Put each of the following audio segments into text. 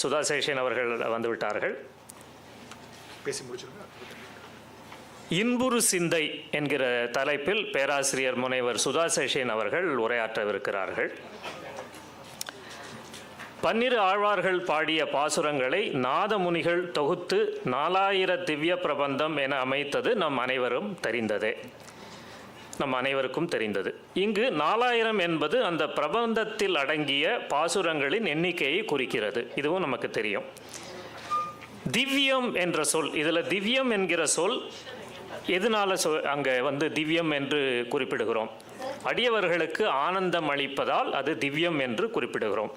சுதா சேஷன் அவர்கள் வந்துவிட்டார்கள். பேசி முடிச்சிருங்க. இன்புறு சிந்தை என்கிற தலைப்பில் பேராசிரியர் முனைவர் சுதா சேஷன் அவர்கள் உரையாற்றவிருக்கிறார்கள். பன்னிரு ஆழ்வார்கள் பாடிய பாசுரங்களை நாதமுனிகள் தொகுத்து 4000 திவ்ய பிரபந்தம் என அமைத்தது நம் அனைவருக்கும் தெரிந்தது. இங்கு 4000 என்பது அந்த பிரபந்தத்தில் அடங்கிய பாசுரங்களின் எண்ணிக்கையை குறிக்கிறது. இதுவும் நமக்கு தெரியும். திவ்யம் என்ற சொல், இதில் திவ்யம் என்கிற சொல் எதனால அங்கே திவ்யம் என்று குறிப்பிடுகிறோம்? அடியவர்களுக்கு ஆனந்தம் அளிப்பதால் அது திவ்யம் என்று குறிப்பிடுகிறோம்.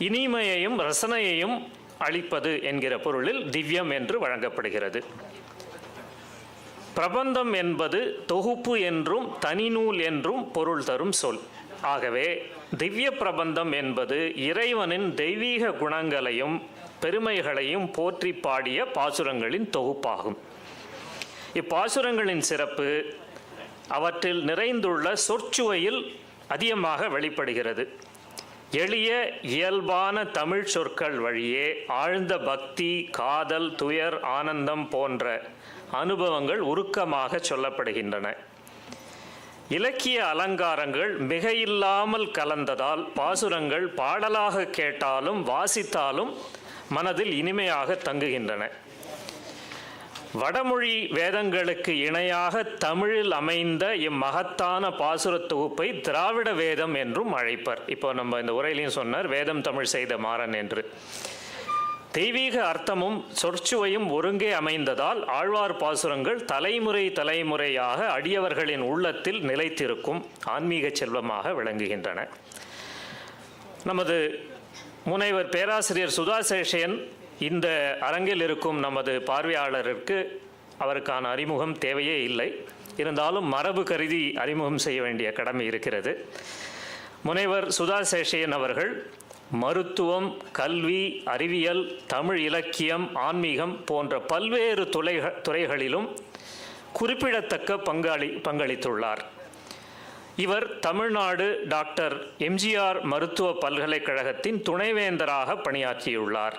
இனிமையையும் ரசனையையும் அளிப்பது என்கிற பொருளில் திவ்யம் என்று வழங்கப்படுகிறது. பிரபந்தம் என்பது தொகுப்பு என்றும் தனிநூல் என்றும் பொருள் தரும் சொல். ஆகவே திவ்ய பிரபந்தம் என்பது இறைவனின் தெய்வீக குணங்களையும் பெருமைகளையும் போற்றி பாடிய பாசுரங்களின் தொகுப்பாகும். இப்பாசுரங்களின் சிறப்பு அவற்றில் நிறைந்துள்ள சொற்சுவையில் அதிகமாக வெளிப்படுகிறது. எளிய இயல்பான தமிழ் சொற்கள் வழியே ஆழ்ந்த பக்தி, காதல், துயர், ஆனந்தம் போன்ற அனுபவங்கள் உருக்கமாக சொல்லப்படுகின்றன. இலக்கிய அலங்காரங்கள் மிகையில்லாமல் கலந்ததால் பாசுரங்கள் பாடலாக கேட்டாலும் வாசித்தாலும் மனதில் இனிமையாக தங்குகின்றன. வடமொழி வேதங்களுக்கு இணையாக தமிழில் அமைந்த இம்மகத்தான பாசுர தொகுப்பை திராவிட வேதம் என்றும் அழைப்பர். இப்போ நம்ம இந்த உரையிலையும் சொன்னார், வேதம் தமிழ் செய்த மாறன் என்று. தெய்வீக அர்த்தமும் சொற்சுவையும் ஒருங்கே அமைந்ததால் ஆழ்வார் பாசுரங்கள் தலைமுறையாக அடியவர்களின் உள்ளத்தில் நிலைத்திருக்கும் ஆன்மீக செல்வமாக விளங்குகின்றன. நமது முனைவர் பேராசிரியர் சுதா சேஷன் இந்த அரங்கில் இருக்கும் நமது பார்வையாளருக்கு அவருக்கான அறிமுகம் தேவையே இல்லை. இருந்தாலும் மரபு கருதி அறிமுகம் செய்ய வேண்டிய கடமை இருக்கிறது. முனைவர் சுதா சேஷன் அவர்கள் மருத்துவம், கல்வி, அறிவியல், தமிழ் இலக்கியம், ஆன்மீகம் போன்ற பல்வேறு துறைகளிலும் குறிப்பிடத்தக்க பங்களித்துள்ளார். இவர் தமிழ்நாடு டாக்டர் எம்ஜிஆர் மருத்துவ பல்கலைக்கழகத்தின் துணைவேந்தராக பணியாற்றியுள்ளார்.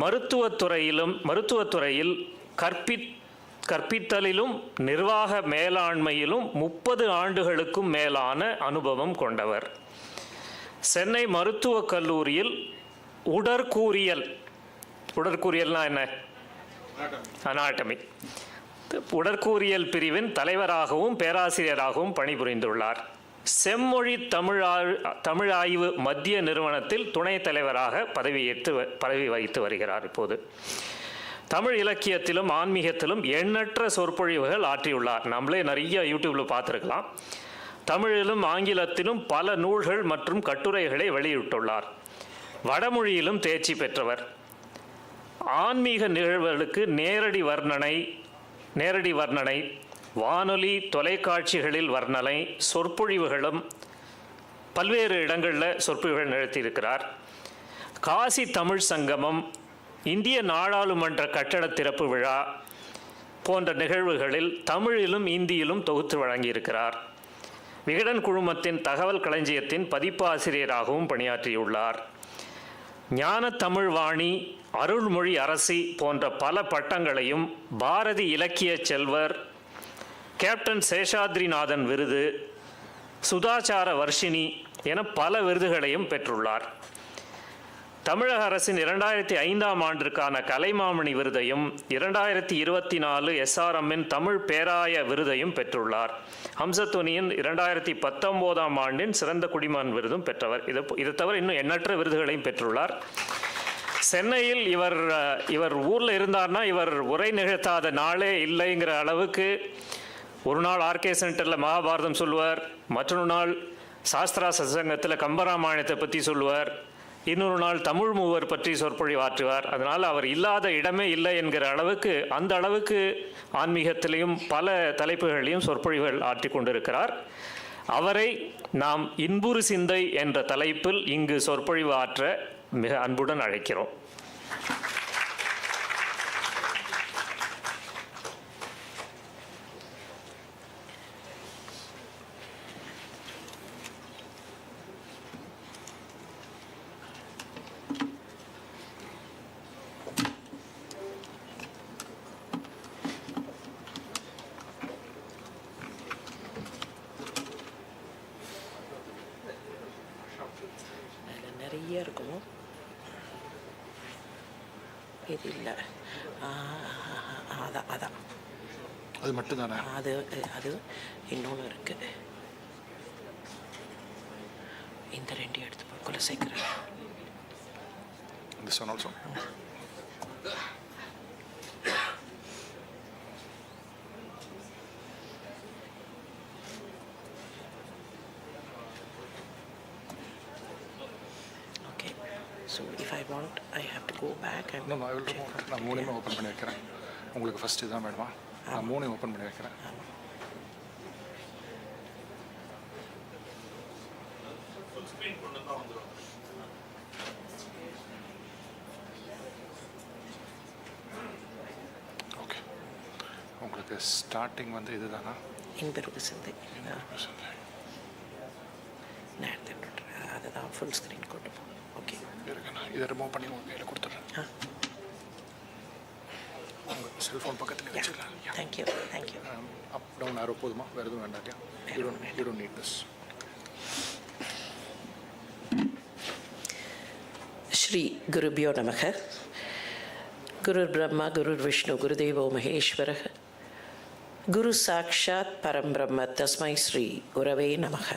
மருத்துவத்துறையில் கற்பித்தலிலும் நிர்வாக மேலாண்மையிலும் 30 ஆண்டுகளுக்கும் மேலான அனுபவம் கொண்டவர். சென்னை மருத்துவக் கல்லூரியில் உடற்கூறியல்னா என்ன? அனாட்டமி. உடற்கூறியல் பிரிவின் தலைவராகவும் பேராசிரியராகவும் பணிபுரிந்துள்ளார். செம்மொழி தமிழாய்வு மத்திய நிறுவனத்தில் துணைத் தலைவராக பதவி வகித்து வருகிறார். இப்போது தமிழ் இலக்கியத்திலும் ஆன்மீகத்திலும் எண்ணற்ற சொற்பொழிவுகள் ஆற்றியுள்ளார். நம்மளே நிறைய யூடியூப்பில் பார்த்துருக்கலாம். தமிழிலும் ஆங்கிலத்திலும் பல நூல்கள் மற்றும் கட்டுரைகளை வெளியிட்டுள்ளார். வடமொழியிலும் தேர்ச்சி பெற்றவர். ஆன்மீக நிகழ்வுகளுக்கு நேரடி வர்ணனை, வானொலி தொலைக்காட்சிகளில் வர்ணனை, சொற்பொழிவுகளும் பல்வேறு இடங்களில் சொற்பொழிவுகள் நிகழ்த்தியிருக்கிறார். காசி தமிழ் சங்கமம், இந்திய நாடாளுமன்ற கட்டட திறப்பு விழா போன்ற நிகழ்வுகளில் தமிழிலும் இந்தியிலும் தொகுத்து வழங்கியிருக்கிறார். விகடன் குழுமத்தின் தகவல் களஞ்சியத்தின் பதிப்பாசிரியராகவும் பணியாற்றியுள்ளார். ஞான தமிழ்வாணி, அருள்மொழி அரசி போன்ற பல பட்டங்களையும், பாரதி இலக்கிய செல்வர், கேப்டன் சேஷாத்ரிநாதன் விருது, சுதாச்சார வர்ஷினி என பல விருதுகளையும் பெற்றுள்ளார். தமிழக அரசின் 2005ஆம் ஆண்டிற்கான கலைமாமணி விருதையும் 2024 SRMஇன் தமிழ் பேராய விருதையும் பெற்றுள்ளார். ஹம்சத்துனியின் 2019ஆம் ஆண்டின் சிறந்த குடிமகன் விருதும் பெற்றவர். இது தவிர இன்னும் எண்ணற்ற விருதுகளையும் பெற்றுள்ளார். சென்னையில் இவர் ஊரில் இருந்தார்னா இவர் உரை நிகழ்த்தாத நாளே இல்லைங்கிற அளவுக்கு ஒரு நாள் ஆர்கே சென்டரில் மகாபாரதம் சொல்லுவார், மற்றொரு நாள் சாஸ்திரா சத்சங்கத்தில் கம்பராமாயணத்தை பற்றி சொல்லுவார், இன்னொரு நாள் தமிழ் மூவர் பற்றி சொற்பொழிவு ஆற்றுவார். அதனால் அவர் இல்லாத இடமே இல்லை என்கிற அளவுக்கு, அந்த அளவுக்கு ஆன்மீகத்திலையும் பல தலைப்புகளையும் சொற்பொழிவுகள் ஆற்றி கொண்டிருக்கிறார். அவரை நாம் இன்புறு சிந்தை என்ற தலைப்பில் இங்கு சொற்பொழிவு ஆற்ற மிக அன்புடன் அழைக்கிறோம். நிறைய இருக்கும். இது இல்லை. அதான் அதான் அது மட்டும் தானே? அது அது இன்னொன்று இருக்குது. இந்த ரெண்டு எடுத்து போக்குள்ள சேர்க்குறேன். This one also. Okay. So if I want, I have to go back and No, I will check remove it. out. நான் மூணையுமே ஓப்பன் பண்ணி வைக்கிறேன். உங்களுக்கு ஃபர்ஸ்ட் இதான் வேணுமா? நான் மூணையும் ஓப்பன் பண்ணி வைக்கிறேன். ஓகே. உங்களுக்கு ஸ்டார்டிங் வந்து இதுதானா? இன்பெருக்கு சிந்தை. நான் எடுத்து விட்டுறேன். அதுதான் ஃபுல் ஸ்க்ரீன் கொண்டு போ. ஓகே. இருக்குண்ணா, இதை ரிமூவ் பண்ணி உங்கள் கையில் கொடுத்துட்றேன். உங்கள் செல்ஃபோன் பக்கத்தில் வச்சுக்கலாம். Thank you thank you. Up down arrow போதுமா? வேறு எதுவும் வேண்டாம் இல்லையா? You don't need this. ஸ்ரீ குருபியோ நமக. குருர் பிரம்மா குருர் விஷ்ணு குருதேவோ மகேஸ்வர குரு சாட்சாத் பரம் பிரம்ம தஸ்மை ஸ்ரீ குரவே நமக.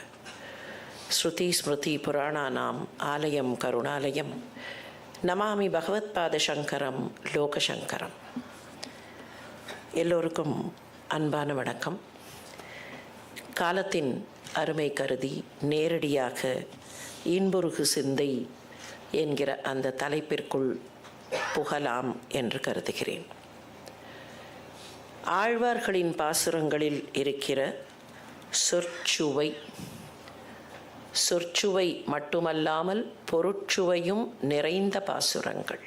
ஸ்ருதி ஸ்மிருதி புராணானாம் ஆலயம் கருணாலயம் நமாமி பகவத்பாத சங்கரம் லோகசங்கரம். எல்லோருக்கும் அன்பான வணக்கம். காலத்தின் அருமை கருதி நேரடியாக இன்புருகு சிந்தை என்கிற அந்த தலைப்பிற்குள் புகலாம் என்று கருதுகிறேன். ஆழ்வார்களின் பாசுரங்களில் இருக்கிற சொற்சுவை, சொற்சுவை மட்டுமல்லாமல் பொருட்சுவையும் நிறைந்த பாசுரங்கள்.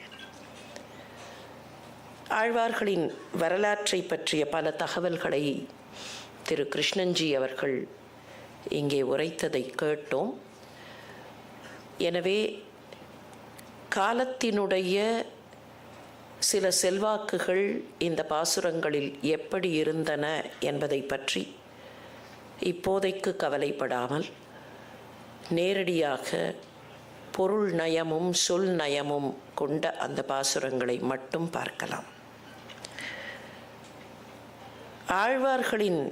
ஆழ்வார்களின் வரலாற்றை பற்றிய பல தகவல்களை திரு கிருஷ்ணன்ஜி அவர்கள் இங்கே உரைத்ததை கேட்டோம். எனவே காலத்தினுடைய சில செல்வாக்குகள் இந்த பாசுரங்களில் எப்படி இருந்தன என்பதை பற்றி இப்போதைக்கு கவலைப்படாமல் நேரடியாக பொருள் நயமும் சொல் நயமும் கொண்ட அந்த பாசுரங்களை மட்டும் பார்க்கலாம். ஆழ்வார்களின்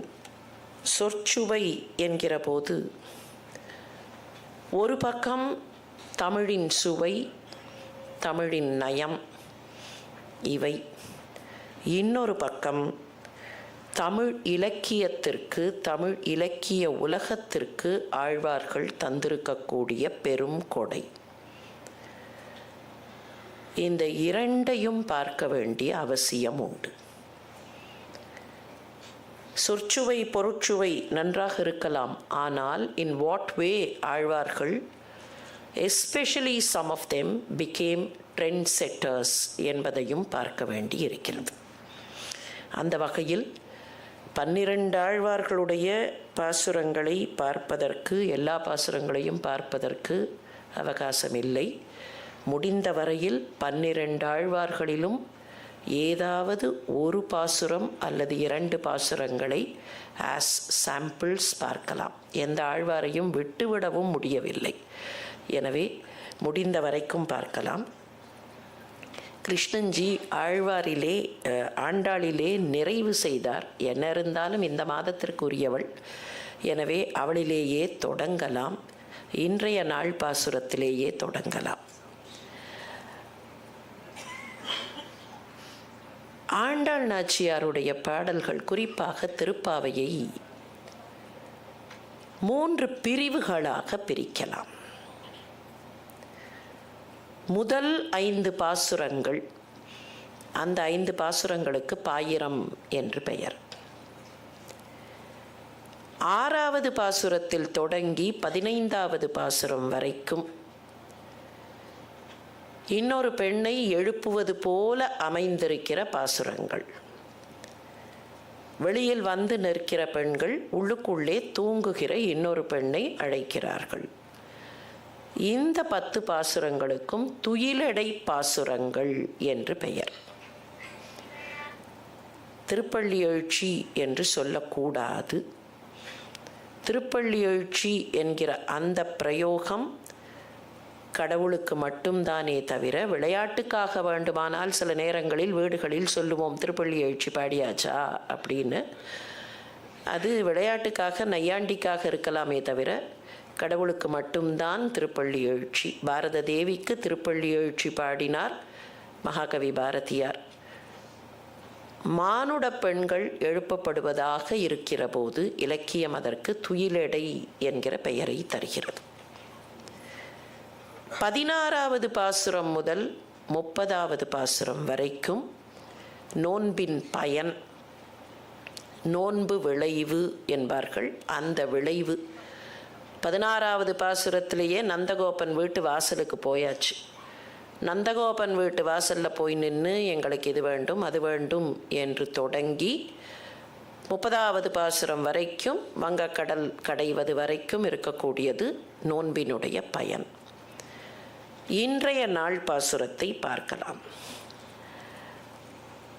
சொற்சுவை என்கிற போது ஒரு பக்கம் தமிழின் சுவை, தமிழின் நயம் இவை, இன்னொரு பக்கம் தமிழ் இலக்கியத்திற்கு, தமிழ் இலக்கிய உலகத்திற்கு ஆழ்வார்கள் தந்திருக்கக்கூடிய பெரும் கொடை. இந்த இரண்டையும் பார்க்க வேண்டிய அவசியம் உண்டு. சொற்சுவை பொருட்சுவை நன்றாக இருக்கலாம், ஆனால் இன் வாட் வே ஆழ்வார்கள் especially some of them became trend setters என்பதையும் பார்க்க வேண்டி இருக்கிறது. அந்த வகையில் 12 ஆழ்வார்களுடைய பாசுரங்களை பார்ப்பதற்கு, எல்லா பாசுரங்களையும் பார்ப்பதற்கு அவகாசம் இல்லை. முடிந்த வரையில் 12 ஆழ்வார்களிலும் ஏதாவது ஒரு பாசுரம் அல்லது 2 பாசுரங்களை ஆஸ் சாம்பிள்ஸ் பார்க்கலாம். எந்த ஆழ்வாரையும் விட்டுவிடவும் முடியவில்லை. எனவே முடிந்த வரைக்கும் பார்க்கலாம். கிருஷ்ணன்ஜி ஆழ்வாரிலே ஆண்டாளிலே நிறைவு செய்தார். என்ன இருந்தாலும் இந்த மாதத்திற்குரியவள், எனவே அவளிலேயே தொடங்கலாம். இன்றைய நாள் பாசுரத்திலேயே தொடங்கலாம். ஆண்டாள் நாச்சியாருடைய பாடல்கள், குறிப்பாக திருப்பாவையை 3 பிரிவுகளாக பிரிக்கலாம். முதல் 5 பாசுரங்கள், அந்த 5 பாசுரங்களுக்கு பாயிரம் என்று பெயர். 6வது பாசுரத்தில் தொடங்கி 15வது பாசுரம் வரைக்கும் இன்னொரு பெண்ணை எழுப்புவது போல அமைந்திருக்கிற பாசுரங்கள். வெளியில் வந்து நிற்கிற பெண்கள் உள்ளுக்குள்ளே தூங்குகிற இன்னொரு பெண்ணை அழைக்கிறார்கள். இந்த 10 பாசுரங்களுக்கும் துயிலடை பாசுரங்கள் என்று பெயர். திருப்பள்ளி எழுச்சி என்று சொல்லக்கூடாது. திருப்பள்ளி எழுச்சி என்கிற அந்த பிரயோகம் கடவுளுக்கு மட்டும்தானே தவிர விளையாட்டுக்காக வேண்டுமானால் சில நேரங்களில் வீடுகளில் சொல்லுவோம் திருப்பள்ளி எழுச்சி பாடியாச்சா அப்படின்னு. அது விளையாட்டுக்காக நையாண்டிக்காக இருக்கலாமே தவிர கடவுளுக்கு மட்டும்தான் திருப்பள்ளி எழுச்சி. பாரத தேவிக்கு திருப்பள்ளி எழுச்சி பாடினார் மகாகவி பாரதியார். மானுட பெண்கள் எழுப்பப்படுவதாக இருக்கிற போது இலக்கியம் அதற்கு துயிலெடை என்கிற பெயரை தருகிறது. 16வது பாசுரம் முதல் 30வது பாசுரம் வரைக்கும் நோன்பின் பயன், நோன்பு விளைவு என்பார்கள். அந்த விளைவு 16வது பாசுரத்திலேயே நந்தகோபன் வீட்டு வாசலுக்கு போயாச்சு. நந்தகோபன் வீட்டு வாசலில் போய் நின்று எங்களுக்கு இது வேண்டும் அது வேண்டும் என்று தொடங்கி 30வது பாசுரம் வரைக்கும் வங்கக்கடல் கடைவது வரைக்கும் இருக்கக்கூடியது நோன்பினுடைய பயன். இன்றைய நாள் பாசுரத்தை பார்க்கலாம்.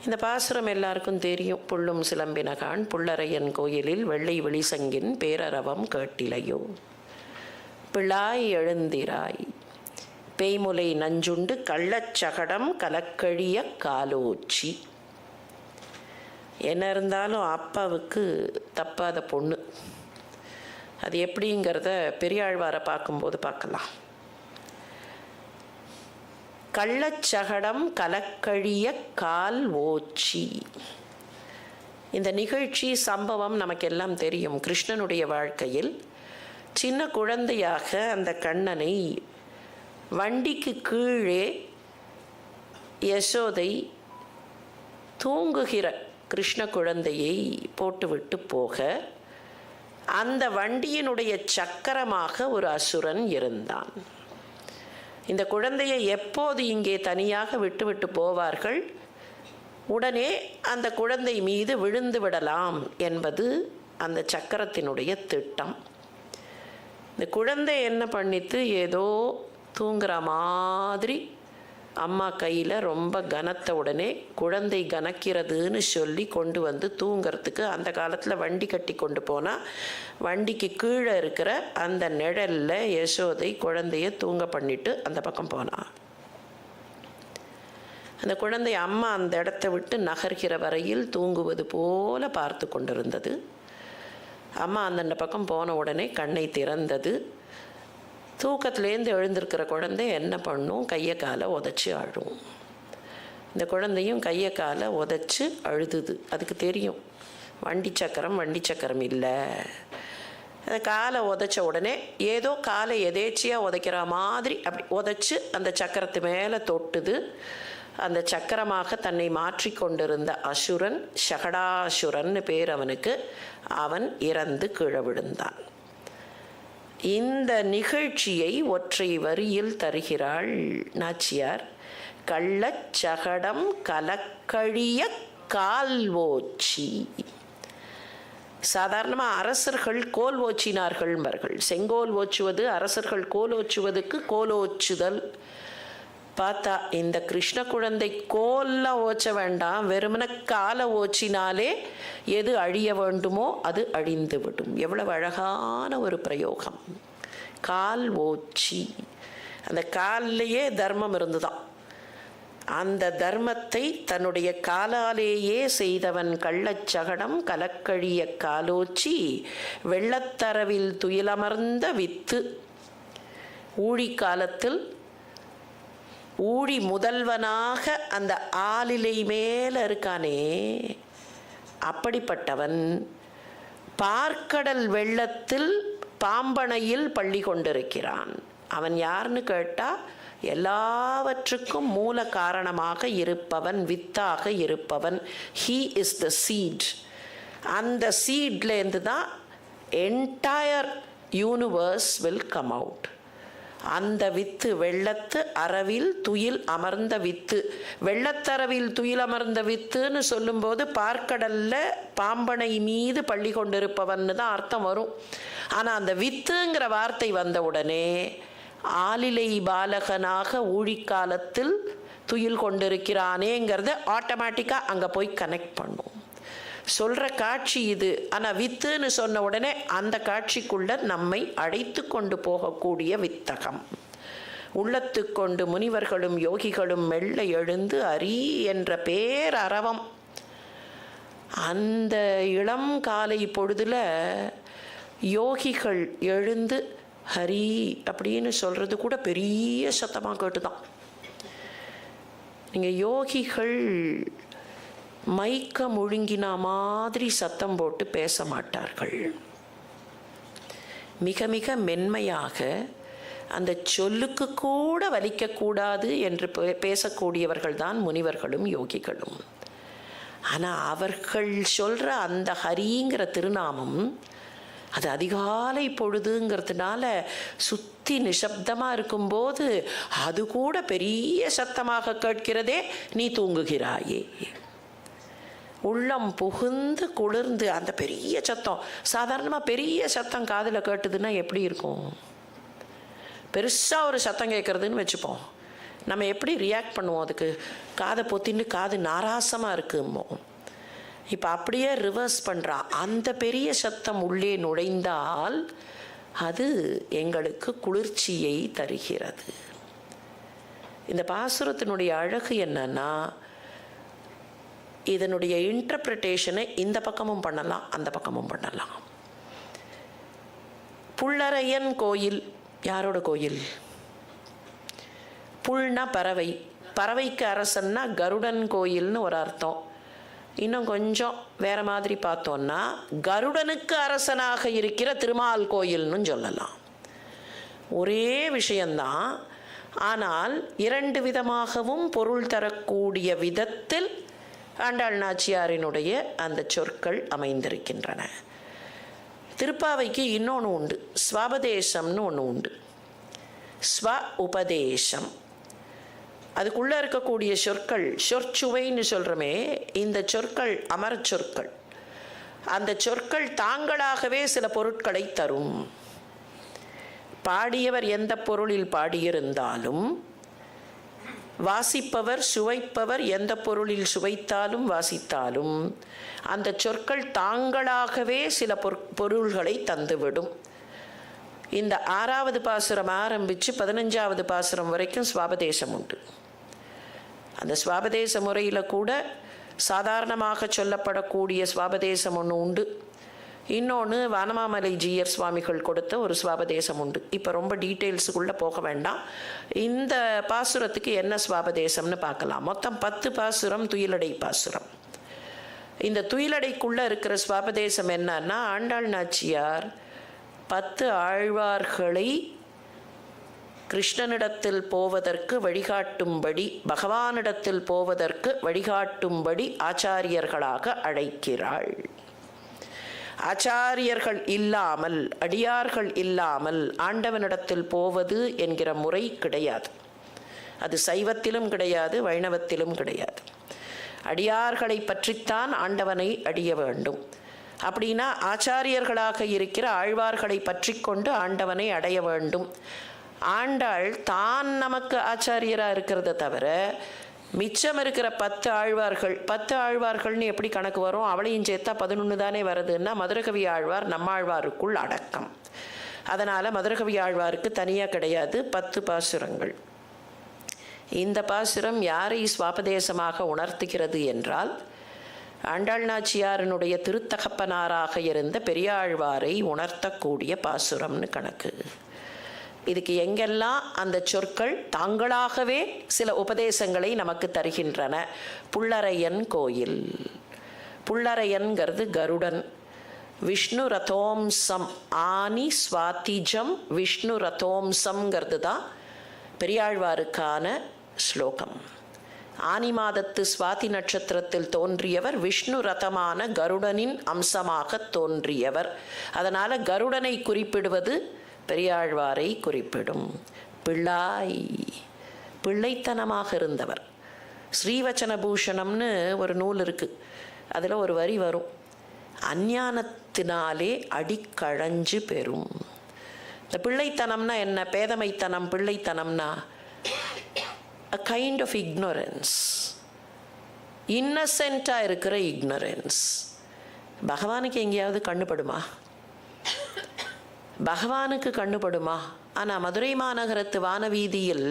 இந்த பாசுரம் எல்லாருக்கும் தெரியும். புள்ளும் சிலம்பினகான் புள்ளரையன் கோயிலில் வெள்ளை வெளிசங்கின் பேரரவம் கேட்டிலையோ, பிள்ளாய் எழுந்திராய் பேய்முலை நஞ்சுண்டு கள்ளச்சகடம் கலக்கழிய காலோச்சி. என்ன இருந்தாலும் அப்பாவுக்கு தப்பாத பொண்ணு. அது எப்படிங்கிறத பெரியாழ்வாரை பார்க்கும்போது பார்க்கலாம். கள்ளச்சகடம் கலக்கழிய கால் ஓச்சி. இந்த நிகழ்ச்சி சம்பவம் நமக்கெல்லாம் தெரியும். கிருஷ்ணனுடைய வாழ்க்கையில் சின்ன குழந்தையாக அந்த கண்ணனை வண்டிக்கு கீழே யசோதை தூங்குகிற கிருஷ்ண குழந்தையை போட்டுவிட்டு போக அந்த வண்டியினுடைய சக்கரமாக ஒரு அசுரன் இருந்தான். இந்த குழந்தையை எப்போது இங்கே தனியாக விட்டுவிட்டு போவார்கள், உடனே அந்த குழந்தை மீது விழுந்து விடலாம் என்பது அந்த சக்கரத்தினுடைய திட்டம். இந்த குழந்தை என்ன பண்ணித்து, ஏதோ தூங்குற மாதிரி அம்மா கையில் ரொம்ப கனத்த உடனே குழந்தை கனக்கிறதுன்னு சொல்லி கொண்டு வந்து தூங்கிறதுக்கு அந்த காலத்தில் வண்டி கட்டி கொண்டு போனால் வண்டிக்கு கீழே இருக்கிற அந்த நிழலில் யசோதை குழந்தைய தூங்க பண்ணிட்டு அந்த பக்கம் போனான். அந்த குழந்தை அம்மா அந்த இடத்த விட்டு நகர்கிற வரையில் தூங்குவது போல பார்த்து கொண்டிருந்தது. அம்மா அந்த பக்கம் போன உடனே கண்ணை திறந்தது. தூக்கத்துலேருந்து எழுந்திருக்கிற குழந்தை என்ன பண்ணும், கையை காலை உதச்சி அழும். இந்த குழந்தையும் கையை காலை உதச்சி அழுதுது. அதுக்கு தெரியும் வண்டி சக்கரம் இல்லை. அந்த காலை உதச்ச உடனே ஏதோ காலை எதேச்சியாக உதைக்கிற மாதிரி அப்படி உதச்சி அந்த சக்கரத்து மேலே தொட்டுது. அந்த சக்கரமாக தன்னை மாற்றி கொண்டிருந்த அசுரன், சகடாசுரன் பேர் அவனுக்கு, அவன் இறந்து கீழே விழுந்தான். இந்த நிகழ்ச்சியை ஒற்றை வரியில் தருகிறாள் நாச்சியார். கள்ளச்சகடம் கலக்கழிய கால்வோச்சி. சாதாரணமாக அரசர்கள் கோல் ஓச்சினார்கள். செங்கோல் ஓச்சுவது, அரசர்கள் கோல் ஓச்சுவதுக்கு கோலோச்சுதல். பார்த்தா இந்த கிருஷ்ண குழந்தை கோல்லாம் ஓச்ச வேண்டாம், வெறுமன காலை ஓச்சினாலே எது அழிய வேண்டுமோ அது அழிந்து விடும். எவ்வளவு அழகான ஒரு பிரயோகம். கால் ஓச்சி. அந்த காலிலேயே தர்மம் இருந்துதான். அந்த தர்மத்தை தன்னுடைய காலாலேயே செய்தவன் கள்ளச்சகடம் கலக்கழிய காலோச்சி வெள்ளத்தரவில் துயிலமர்ந்த வித்து. ஊழி காலத்தில் ஊழி முதல்வனாக அந்த ஆளிலை மேலே இருக்கானே, அப்படிப்பட்டவன் பார்க்கடல் வெள்ளத்தில் பாம்பனையில் பள்ளி கொண்டிருக்கிறான். அவன் யாருன்னு கேட்டால் எல்லாவற்றுக்கும் மூல காரணமாக இருப்பவன், வித்தாக இருப்பவன். He is the seed. அந்த சீட்லேருந்து தான் entire universe will come out. அந்த வித்து வெள்ளத்து அறவில் துயில் அமர்ந்த வித்து. வெள்ளத்தரவில் துயில் அமர்ந்த வித்துன்னு சொல்லும்போது பார்க்கடல்ல பாம்பனை மீது பள்ளி கொண்டிருப்பவன்னு தான் அர்த்தம் வரும். ஆனால் அந்த வித்துங்கிற வார்த்தை வந்த உடனே ஆலிலை பாலகனாக ஊழிக்காலத்தில் துயில் கொண்டிருக்கிறானேங்கிறத ஆட்டோமேட்டிக்காக அங்கே போய் கனெக்ட் பண்ணும். சொல்கிற காட்சி இது. ஆனால் வித்துன்னு சொன்ன உடனே அந்த காட்சிக்குள்ள நம்மை அழைத்து கொண்டு போகக்கூடிய வித்தகம். உள்ளத்துக்கொண்டு முனிவர்களும் யோகிகளும் மெல்ல எழுந்து அரி என்ற பேரரவம். அந்த இளம் காலை பொழுதுல யோகிகள் எழுந்து ஹரி அப்படின்னு சொல்கிறது கூட பெரிய சத்தமாக கேட்டுதான். நீங்கள் யோகிகள் மைக்க முழுங்கின மாதிரி சத்தம் போட்டு பேச மாட்டார்கள். மிக மிக மென்மையாக அந்த சொல்லுக்கு கூட வலிக்கக்கூடாது என்று பேசக்கூடியவர்கள் தான் முனிவர்களும் யோகிகளும். ஆனால் அவர்கள் சொல்கிற அந்த ஹரிங்கிற திருநாமம் அது அதிகாலை பொழுதுங்கிறதுனால சுற்றி நிசப்தமாக இருக்கும்போது அது கூட பெரிய சத்தமாக கேட்கிறதே. நீ தூங்குகிறாயே, உள்ளம் புகுந்து குளிர்ந்து அந்த பெரிய சத்தம். சாதாரணமாக பெரிய சத்தம் காதில் கேட்டுதுன்னா எப்படி இருக்கும்? பெருசாக ஒரு சத்தம் கேட்குறதுன்னு வச்சுப்போம், நம்ம எப்படி ரியாக்ட் பண்ணுவோம்? அதுக்கு காதை பொத்தின்னு காது நாராசமாக இருக்குமோ. இப்போ அப்படியே ரிவர்ஸ் பண்ணுறா. அந்த பெரிய சத்தம் உள்ளே நுழைந்தால் அது எங்களுக்கு குளிர்ச்சியை தருகிறது. இந்த பாசுரத்தினுடைய அழகு என்னன்னா, இதனுடைய இன்டர்பிரிட்டேஷனை இந்த பக்கமும் பண்ணலாம், அந்த பக்கமும் பண்ணலாம். புல்லரையன் கோயில் யாரோட கோயில்? புல்னா பறவை, பறவைக்கு அரசன்னா கருடன் கோயில்னு ஒரு அர்த்தம். இன்னும் கொஞ்சம் வேற மாதிரி பார்த்தோன்னா கருடனுக்கு அரசனாக இருக்கிற திருமால் கோயில்னு சொல்லலாம். ஒரே விஷயந்தான், ஆனால் இரண்டு விதமாகவும் பொருள் தரக்கூடிய விதத்தில் ஆண்டாள் நாச்சியாரினுடைய அந்த சொற்கள் அமைந்திருக்கின்றன. திருப்பாவைக்கு இன்னொன்று உண்டு, ஸ்வாபதேசம்னு ஒன்று உண்டு. ஸ்வ உபதேசம், அதுக்குள்ளே இருக்கக்கூடிய சொற்கள் சொற்சுவைன்னு சொல்கிறோமே, இந்த சொற்கள் அமர சொற்கள். அந்த சொற்கள் தாங்களாகவே சில பொருட்களை தரும். பாடியவர் எந்த பொருளில் பாடியிருந்தாலும், வாசிப்பவர் சுவைப்பவர் எந்த பொருளில் சுவைத்தாலும் வாசித்தாலும் அந்த சொற்கள் தாங்களாகவே சில பொருள்களை தந்துவிடும். இந்த 6வது பாசுரம் ஆரம்பித்து 15வது பாசுரம் வரைக்கும் ஸ்வாபதேசம் உண்டு. அந்த ஸ்வாபதேச முறையில் கூட சாதாரணமாக சொல்லப்படக்கூடிய ஸ்வாபதேசம் ஒன்று உண்டு. இன்னொன்று வானமாமலை ஜீயர் சுவாமிகள் கொடுத்த ஒரு ஸ்வாபதேசம் உண்டு. இப்போ ரொம்ப டீட்டெயில்ஸுக்குள்ளே போக வேண்டாம். இந்த பாசுரத்துக்கு என்ன ஸ்வாபதேசம்னு பார்க்கலாம். மொத்தம் 10 பாசுரம் துயிலடை பாசுரம். இந்த துயிலடைக்குள்ளே இருக்கிற ஸ்வாபதேசம் என்னன்னா, ஆண்டாள் நாச்சியார் 10 ஆழ்வார்களை கிருஷ்ணனிடத்தில் போவதற்கு வழிகாட்டும்படி, பகவானிடத்தில் போவதற்கு வழிகாட்டும்படி ஆச்சாரியர்களாக அழைக்கிறாள். ஆச்சாரியர்கள் இல்லாமல், அடியார்கள் இல்லாமல் ஆண்டவனிடத்தில் போவது என்கிற முறை கிடையாது. அது சைவத்திலும் கிடையாது, வைணவத்திலும் கிடையாது. அடியார்களை பற்றித்தான் ஆண்டவனை அடிய வேண்டும். அப்படின்னா ஆச்சாரியர்களாக இருக்கிற ஆழ்வார்களை பற்றி கொண்டு ஆண்டவனை அடைய வேண்டும். ஆண்டாள் தான் நமக்கு ஆச்சாரியராக இருக்கிறத தவிர மிச்சம் இருக்கிற 10 ஆழ்வார்கள், 10 ஆழ்வார்கள்னு எப்படி கணக்கு வரும்? அவளையும் சேர்த்தா 11 தானே வருதுன்னா மதுரகவி ஆழ்வார் நம்மாழ்வாருக்குள் அடக்கம். அதனால் மதுரகவி ஆழ்வாருக்கு தனியாக கிடையாது 10 பாசுரங்கள். இந்த பாசுரம் யாரை ஸ்வாபதேசமாக உணர்த்துகிறது என்றால், ஆண்டாள் நாச்சியாரினுடைய திருத்தகப்பனாராக இருந்த பெரியாழ்வாரை உணர்த்தக்கூடிய பாசுரம்னு கணக்கு. இதுக்கு எங்கெல்லாம் அந்த சொற்கள் தாங்களாகவே சில உபதேசங்களை நமக்கு தருகின்றன. புல்லரையன் கோயில், புல்லரையன்கிறது கருடன். விஷ்ணு ரதோம்சம், ஆனி ஸ்வாதிஜம் விஷ்ணு ரதோம்சம்ங்கிறது தான் பெரியாழ்வாருக்கான ஸ்லோகம். ஆனி மாதத்து சுவாதி நட்சத்திரத்தில் தோன்றியவர், விஷ்ணு ரதமான கருடனின் அம்சமாக தோன்றியவர். அதனால் கருடனை குறிப்பிடுவது பெரியாழ்வாரை குறிப்பிடும். பிள்ளாய், பிள்ளைத்தனமாக இருந்தவர். ஸ்ரீவச்சன பூஷணம்னு ஒரு நூல் இருக்குது. அதில் ஒரு வரி வரும், அஞ்ஞானத்தினாலே அடிக்கழஞ்சு பெறும். இந்த பிள்ளைத்தனம்னா என்ன? பேதமைத்தனம். பிள்ளைத்தனம்னா a kind of ignorance, இன்னசென்ட்டாக இருக்கிற ignorance. பகவானுக்கு எங்கேயாவது கண்ணுப்படுமா? பகவானுக்கு கண்ணுப்படுமா? ஆனால் மதுரை மாநகரத்து வானவீதியில்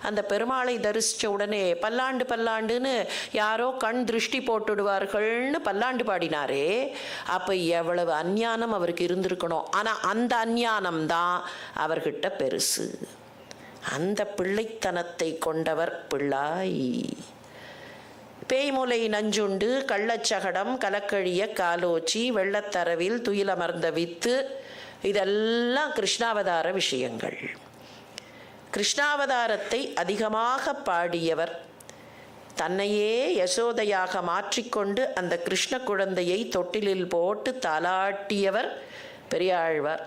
அந்த பெருமாளை தரிசித்த உடனே பல்லாண்டு பல்லாண்டுன்னு யாரோ கண் திருஷ்டி போட்டுடுவார்கள்னு பல்லாண்டு பாடினாரே, அப்போ எவ்வளவு அஞ்ஞானம் அவருக்கு இருந்திருக்கணும். ஆனால் அந்த அஞ்ஞானம் தான் அவர்கிட்ட பெருசு. அந்த பிள்ளைத்தனத்தை கொண்டவர் பிள்ளாய். பேய்முலை நஞ்சுண்டு கள்ளச்சகடம் கலக்கழிய காலோச்சி வெள்ளத்தரவில் துயிலமர்ந்த வித்து, இதெல்லாம் கிருஷ்ணாவதார விஷயங்கள். கிருஷ்ணாவதாரத்தை அதிகமாக பாடியவர், தன்னையே யசோதையாக மாற்றிக்கொண்டு அந்த கிருஷ்ண குழந்தையை தொட்டிலில் போட்டு தாலாட்டியவர் பெரியாழ்வார்.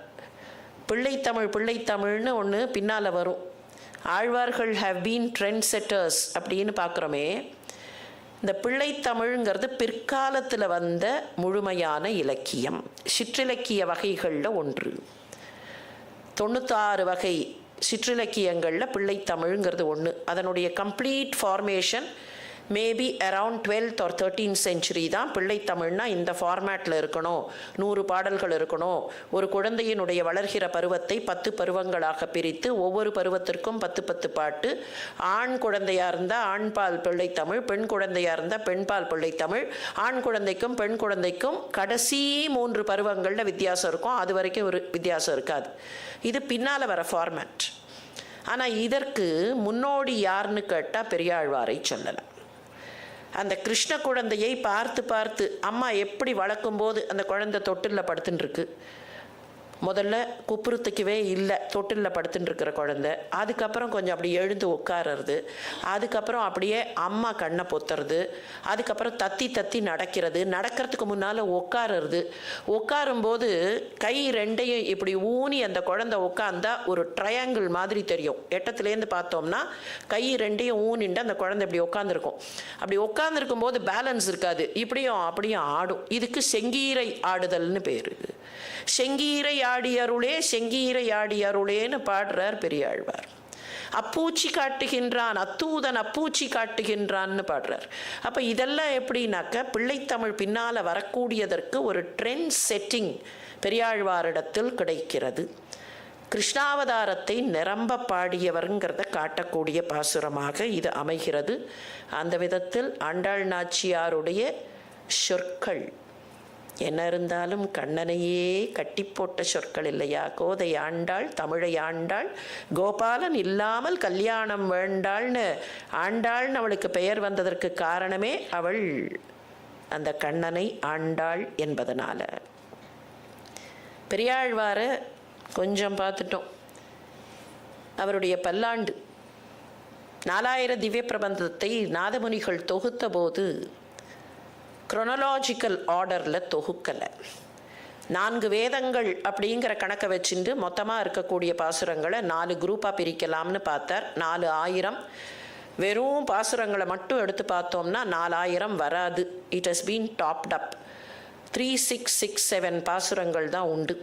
பிள்ளைத்தமிழ் பிள்ளைத்தமிழ்னு ஒன்று பின்னால் வரும். ஆழ்வார்கள் ஹவ் பீன் ட்ரெண்ட் செட்டர்ஸ் அப்படின்னு பார்க்குறோமே, இந்த பிள்ளைத்தமிழ்ங்கிறது பிற்காலத்தில் வந்த முழுமையான இலக்கியம், சிற்றிலக்கிய வகைகளில் ஒன்று. 96 வகை சிற்றிலக்கியங்களில் பிள்ளைத்தமிழ்ங்கிறது ஒன்று. அதனுடைய complete formation maybe around 12th or 13th century தான். பிள்ளைத்தமிழ்னா இந்த ஃபார்மேட்டில் இருக்கணும், 100 பாடல்கள் இருக்கணும். ஒரு குழந்தையினுடைய வளர்கிற பருவத்தை 10 பருவங்களாக பிரித்து ஒவ்வொரு பருவத்திற்கும் 10 பாட்டு. ஆண் குழந்தையாக இருந்தால் ஆண்பால் பிள்ளைத்தமிழ், பெண் குழந்தையாக இருந்தால் பெண்பால் பிள்ளைத்தமிழ். ஆண் குழந்தைக்கும் பெண் குழந்தைக்கும் கடைசி 3 பருவங்களில் வித்தியாசம் இருக்கும், அது வரைக்கும் ஒரு வித்தியாசம் இருக்காது. இது பின்னால் வர ஃபார்மேட். ஆனால் இதற்கு முன்னோடி யாருன்னு கேட்டால் பெரியாழ்வாரை சொல்லலாம். அந்த கிருஷ்ண குழந்தையை பார்த்து பார்த்து அம்மா எப்படி வளர்க்கும்போது அந்த குழந்தை தொட்டிலில் படுத்துன்னு இருக்கு. முதல்ல குப்புறத்துக்கவே இல்லை, தொட்டிலில் படுத்துட்டு இருக்கிற குழந்தை. அதுக்கப்புறம் கொஞ்சம் அப்படி எழுந்து உட்காருறது, அதுக்கப்புறம் அப்படியே அம்மா கண்ணை பொத்துறது, அதுக்கப்புறம் தத்தி தத்தி நடக்கிறது, நடக்கிறதுக்கு முன்னால் உட்காருறது. உட்காரும்போது கை ரெண்டையும் இப்படி ஊனி அந்த குழந்தை உட்காந்தா ஒரு ட்ரையாங்கிள் மாதிரி தெரியும். எட்டத்துலேருந்து பார்த்தோம்னா கை ரெண்டையும் ஊனிண்டு அந்த குழந்தை இப்படி உட்காந்துருக்கும். அப்படி உட்காந்துருக்கும் போது பேலன்ஸ் இருக்காது, இப்படியும் அப்படியும் ஆடும். இதுக்கு செங்கீரை ஆடுதல்னு பேர். செங்கீரை ஆடியருளே செங்கீரை ஆடியருளேன்னு பாடுறார் பெரியாழ்வார். அப்பூச்சி காட்டுகின்றான், அத்தூதன் அப்பூச்சி காட்டுகின்றான்னு பாடுறார். அப்போ இதெல்லாம் எப்படின்னாக்க பிள்ளைத்தமிழ் பின்னால் வரக்கூடியதற்கு ஒரு ட்ரெண்ட் செட்டிங் பெரியாழ்வாரிடத்தில் கிடைக்கிறது. கிருஷ்ணாவதாரத்தை நிரம்ப பாடியவருங்கிறத காட்டக்கூடிய பாசுரமாக இது அமைகிறது. அந்த விதத்தில் ஆண்டாள் நாச்சியாருடைய சொற்கள் என்ன இருந்தாலும் கண்ணனையே கட்டி போட்ட சொற்கள் இல்லையா? கோதை ஆண்டாள், தமிழை ஆண்டாள், கோபாலன் இல்லாமல் கல்யாணம் வேண்டாள்னு ஆண்டாள்னு அவளுக்கு பெயர் வந்ததற்கு காரணமே அவள் அந்த கண்ணனை ஆண்டாள் என்பதனால. பெரியாழ்வாரை கொஞ்சம் பார்த்துட்டோம். அவருடைய பல்லாண்டு 4000 திவ்ய பிரபந்தத்தை நாதமுனிகள் தொகுத்த போது குரோனலாஜிக்கல் ஆர்டரில் தொகுக்கலை. 4 வேதங்கள் அப்படிங்கிற கணக்கை வச்சுட்டு மொத்தமாக இருக்கக்கூடிய பாசுரங்களை 4 குரூப்பாக பிரிக்கலாம்னு பார்த்தார். 4000 வெறும் பாசுரங்களை மட்டும் எடுத்து பார்த்தோம்னா 4000 வராது. இட் ஹஸ் பீன் டாப்ட் அப். 3667 பாசுரங்கள் தான் உண்டு.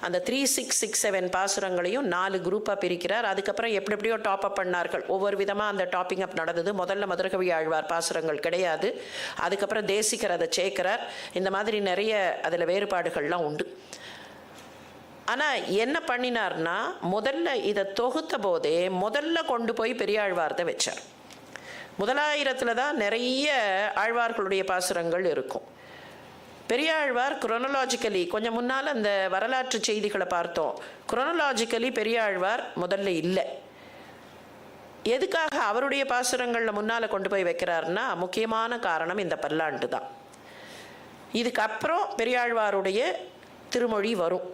அந்த 3667 பாசுரங்களையும் 4 குரூப்பாக பிரிக்கிறார். அதுக்கப்புறம் எப்படி எப்படியோ டாப் அப் பண்ணார்கள். ஒவ்வொரு விதமாக அந்த டாப்பிங் அப் நடந்தது. முதல்ல மதுரகவி ஆழ்வார் பாசுரங்கள் கிடையாது, அதுக்கப்புறம் தேசிகர் அதை சேர்க்கிறார். இந்த மாதிரி நிறைய அதில் வேறுபாடுகள்லாம் உண்டு. ஆனால் என்ன பண்ணினார்னா, முதல்ல இதை தொகுத்த போதே முதல்ல கொண்டு போய் பெரியாழ்வார்த்தை வச்சார். 1000 தான் நிறைய ஆழ்வார்களுடைய பாசுரங்கள் இருக்கும். பெரியாழ்வார் குரோனலாஜிக்கலி கொஞ்சம் முன்னால் அந்த வரலாற்று செய்திகளை பார்த்தோம். குரோனலாஜிக்கலி பெரியாழ்வார் முதல்ல இல்லை. எதுக்காக அவருடைய பாசுரங்களில் முன்னால் கொண்டு போய் வைக்கிறார்னா, முக்கியமான காரணம் இந்த பல்லாண்டு தான். இதுக்கப்புறம் பெரியாழ்வாருடைய திருமொழி வரும்.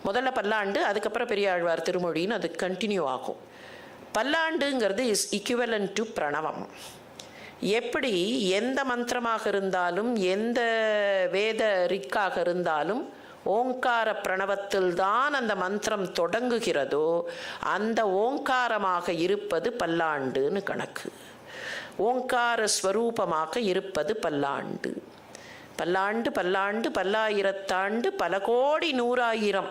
முதல்ல பல்லாண்டு, அதுக்கப்புறம் பெரியாழ்வார் திருமொழின்னு அது கண்டினியூ ஆகும். பல்லாண்டுங்கிறது இஸ் ஈக்குவலன்ட் டு பிரணவம். எப்படி எந்த மந்திரமாக இருந்தாலும் எந்த வேத ரிக்காக இருந்தாலும் ஓங்கார பிரணவத்தில் தான் அந்த மந்திரம் தொடங்குகிறதோ அந்த ஓங்காரமாக இருப்பது பல்லாண்டுன்னு கணக்கு. ஓங்கார ஸ்வரூபமாக இருப்பது பல்லாண்டு. பல்லாண்டு பல்லாண்டு பல்லாயிரத்தாண்டு பல கோடி 100,000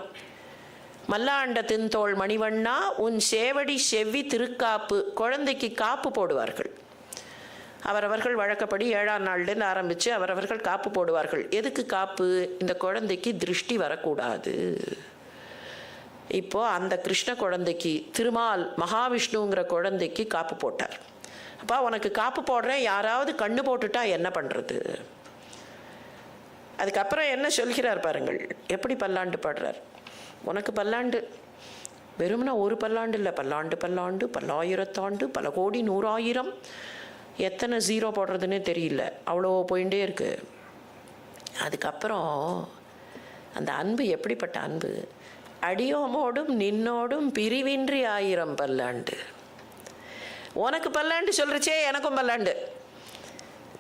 மல்லாண்ட தின்தோள் மணிவண்ணா உன் சேவடி செவ்வி திருக்காப்பு. குழந்தைக்கு காப்பு போடுவார்கள். அவரவர்கள் வழக்கப்படி 7ஆம் நாள்லேருந்து ஆரம்பித்து அவரவர்கள் காப்பு போடுவார்கள். எதுக்கு காப்பு? இந்த குழந்தைக்கு திருஷ்டி வரக்கூடாது. இப்போது அந்த கிருஷ்ண குழந்தைக்கு திருமால் மகாவிஷ்ணுங்கிற குழந்தைக்கு காப்பு போட்டார். அப்பா உனக்கு காப்பு போடுறேன், யாராவது கண்ணு போட்டுட்டா என்ன பண்ணுறது? அதுக்கப்புறம் என்ன சொல்கிறார் பாருங்கள், எப்படி பல்லாண்டு பாடுறார். உனக்கு பல்லாண்டு வெறும்னா ஒரு பல்லாண்டு இல்லை, பல்லாண்டு பல்லாண்டு பல்லாயிரத்தாண்டு பல கோடி நூறாயிரம், எத்தனை ஜீரோ போடுறதுன்னே தெரியல, அவ்வளோ போயிட்டே இருக்கு. அதுக்கப்புறம் அந்த அன்பு எப்படிப்பட்ட அன்பு, அடியோமோடும் நின்னோடும் பிரிவின்றி 1000 பல்லாண்டு. உனக்கு பல்லாண்டு சொல்கிறச்சே எனக்கும் பல்லாண்டு.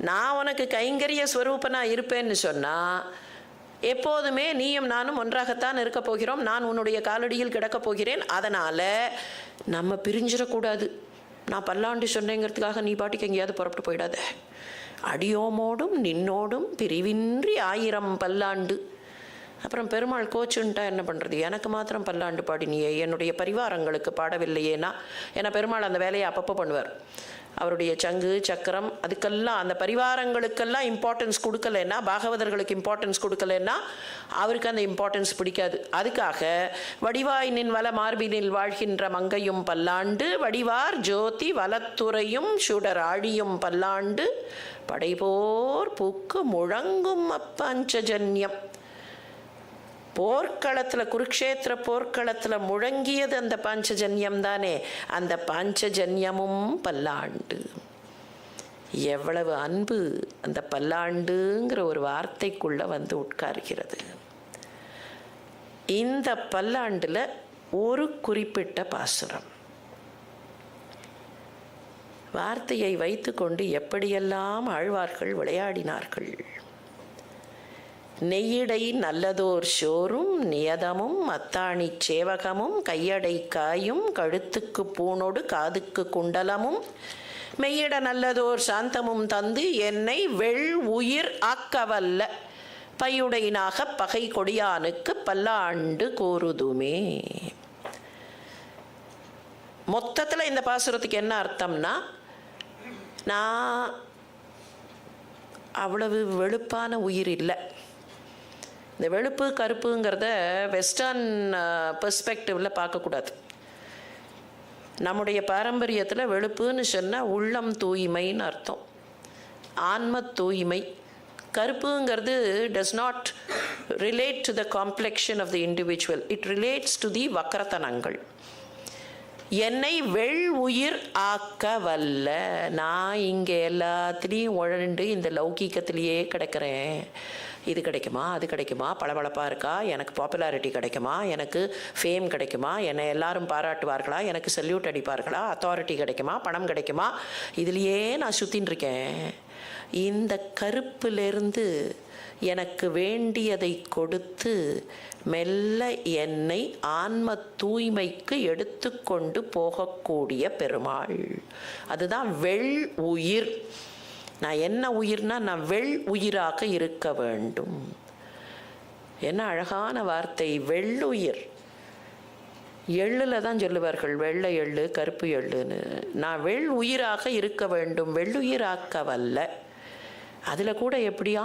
நான் உனக்கு கைங்கரிய ஸ்வரூபனாக இருப்பேன்னு சொன்னால் எப்போதுமே நீயும் நானும் ஒன்றாகத்தான் இருக்க போகிறோம். நான் உன்னுடைய காலடியில் கிடக்கப் போகிறேன். அதனால் நம்ம பிரிஞ்சிடக்கூடாது. நான் பல்லாண்டு சொன்னேங்கிறதுக்காக நீ பாட்டுக்கு எங்கேயாவது புறப்பட்டு போயிடாத. அடியோமோடும் நின்னோடும் பிரிவின்றி 1000 பல்லாண்டு. அப்புறம் பெருமாள் கோச்சுன்ட்டா என்ன பண்ணுறது? எனக்கு மாத்திரம் பல்லாண்டு பாடினியே, என்னுடைய பரிவாரங்களுக்கு பாடவில்லையேனா? ஏன்னா பெருமாள் அந்த வேலையை அப்பப்போ பண்ணுவார். அவருடைய சங்கு சக்கரம் அதுக்கெல்லாம் அந்த பரிவாரங்களுக்கெல்லாம் இம்பார்ட்டன்ஸ் கொடுக்கலன்னா, பாகவதர்களுக்கு இம்பார்ட்டன்ஸ் கொடுக்கலன்னா அவருக்கு அந்த இம்பார்ட்டன்ஸ் பிடிக்காது. அதுக்காக வடிவாய் நின் வல மார்பினில் வாழ்கின்ற மங்கையும் பல்லாண்டு, வடிவார் ஜோதி வலத்துறையும் சுடர் ஆழியும் பல்லாண்டு, படைபோர் பூக்கு முழங்கும் அப்பஞ்சஜன்யம். போர்க்களத்தில், குருக்ஷேத்திர போர்க்களத்தில் முழங்கியது அந்த பாஞ்சஜன்யம் தானே, அந்த பாஞ்சஜன்யமும் பல்லாண்டு. எவ்வளவு அன்பு அந்த பல்லாண்டுங்கிற ஒரு வார்த்தைக்குள்ள வந்து உட்கார்கிறது. இந்த பல்லாண்டில் ஒரு குறிப்பிட்ட பாசுரம் வார்த்தையை வைத்துக்கொண்டு எப்படியெல்லாம் ஆழ்வார்கள் விளையாடினார்கள். நெய்யடை நல்லதோர் சோறும் நியதமும் அத்தாணி சேவகமும் கையடை காயும் கழுத்துக்கு பூணோடு காதுக்கு குண்டலமும் மெய்யிட நல்லதோர் சாந்தமும் தந்து என்னை வெள் உயிர் ஆக்கவல்ல பையுடைனாக பகை கொடியானுக்கு பல்லாண்டு கூறுதுமே. மொத்தத்தில் இந்த பாசுரத்துக்கு என்ன அர்த்தம்னா, நான் அவ்வளவு வெளுப்பான உயிர் இல்லை. இந்த வெளுப்பு கருப்புங்கிறத வெஸ்டர்ன் பெர்ஸ்பெக்டிவில் பார்க்கக்கூடாது. நம்முடைய பாரம்பரியத்தில் வெளுப்புன்னு சொன்னால் உள்ளம் தூய்மைன்னு அர்த்தம், ஆன்ம தூய்மை. கருப்புங்கிறது does not relate to the complexion of the individual, it relates to the வக்கரத்தனங்கள். என்னை வெள் உயிர் ஆக்க வல்ல, நான் இங்கே எல்லாத்துலேயும் உழண்டு இந்த லௌகீகத்திலேயே கிடக்கிறேன். இது கிடைக்குமா, அது கிடைக்குமா, பளபளப்பாக இருக்கா, எனக்கு பாப்புலாரிட்டி கிடைக்குமா, எனக்கு ஃபேம் கிடைக்குமா, என்னை எல்லாரும் பாராட்டுவார்களா, எனக்கு சல்யூட் அடிப்பார்களா, அத்தாரிட்டி கிடைக்குமா, பணம் கிடைக்குமா, இதுலேயே நான் சுற்றின்னு இருக்கேன். இந்த கருப்பிலிருந்து எனக்கு வேண்டியதை கொடுத்து மெல்ல என்னை ஆன்ம தூய்மைக்கு எடுத்துக்கொண்டு போகக்கூடிய பெருமாள். அதுதான் வெள் உயிர். நான் என்ன உயிர்னா, நான் வெள் உயிராக இருக்க வேண்டும். என்ன அழகான வார்த்தை, வெள்ளுயிர். எள்ளில் தான் சொல்லுவார்கள் வெள்ளை எள்ளு கருப்பு எள்ளுன்னு. நான் வெள் உயிராக இருக்க வேண்டும், வெள்ளுயிராக்க வல்ல. அதில் கூட எப்படியா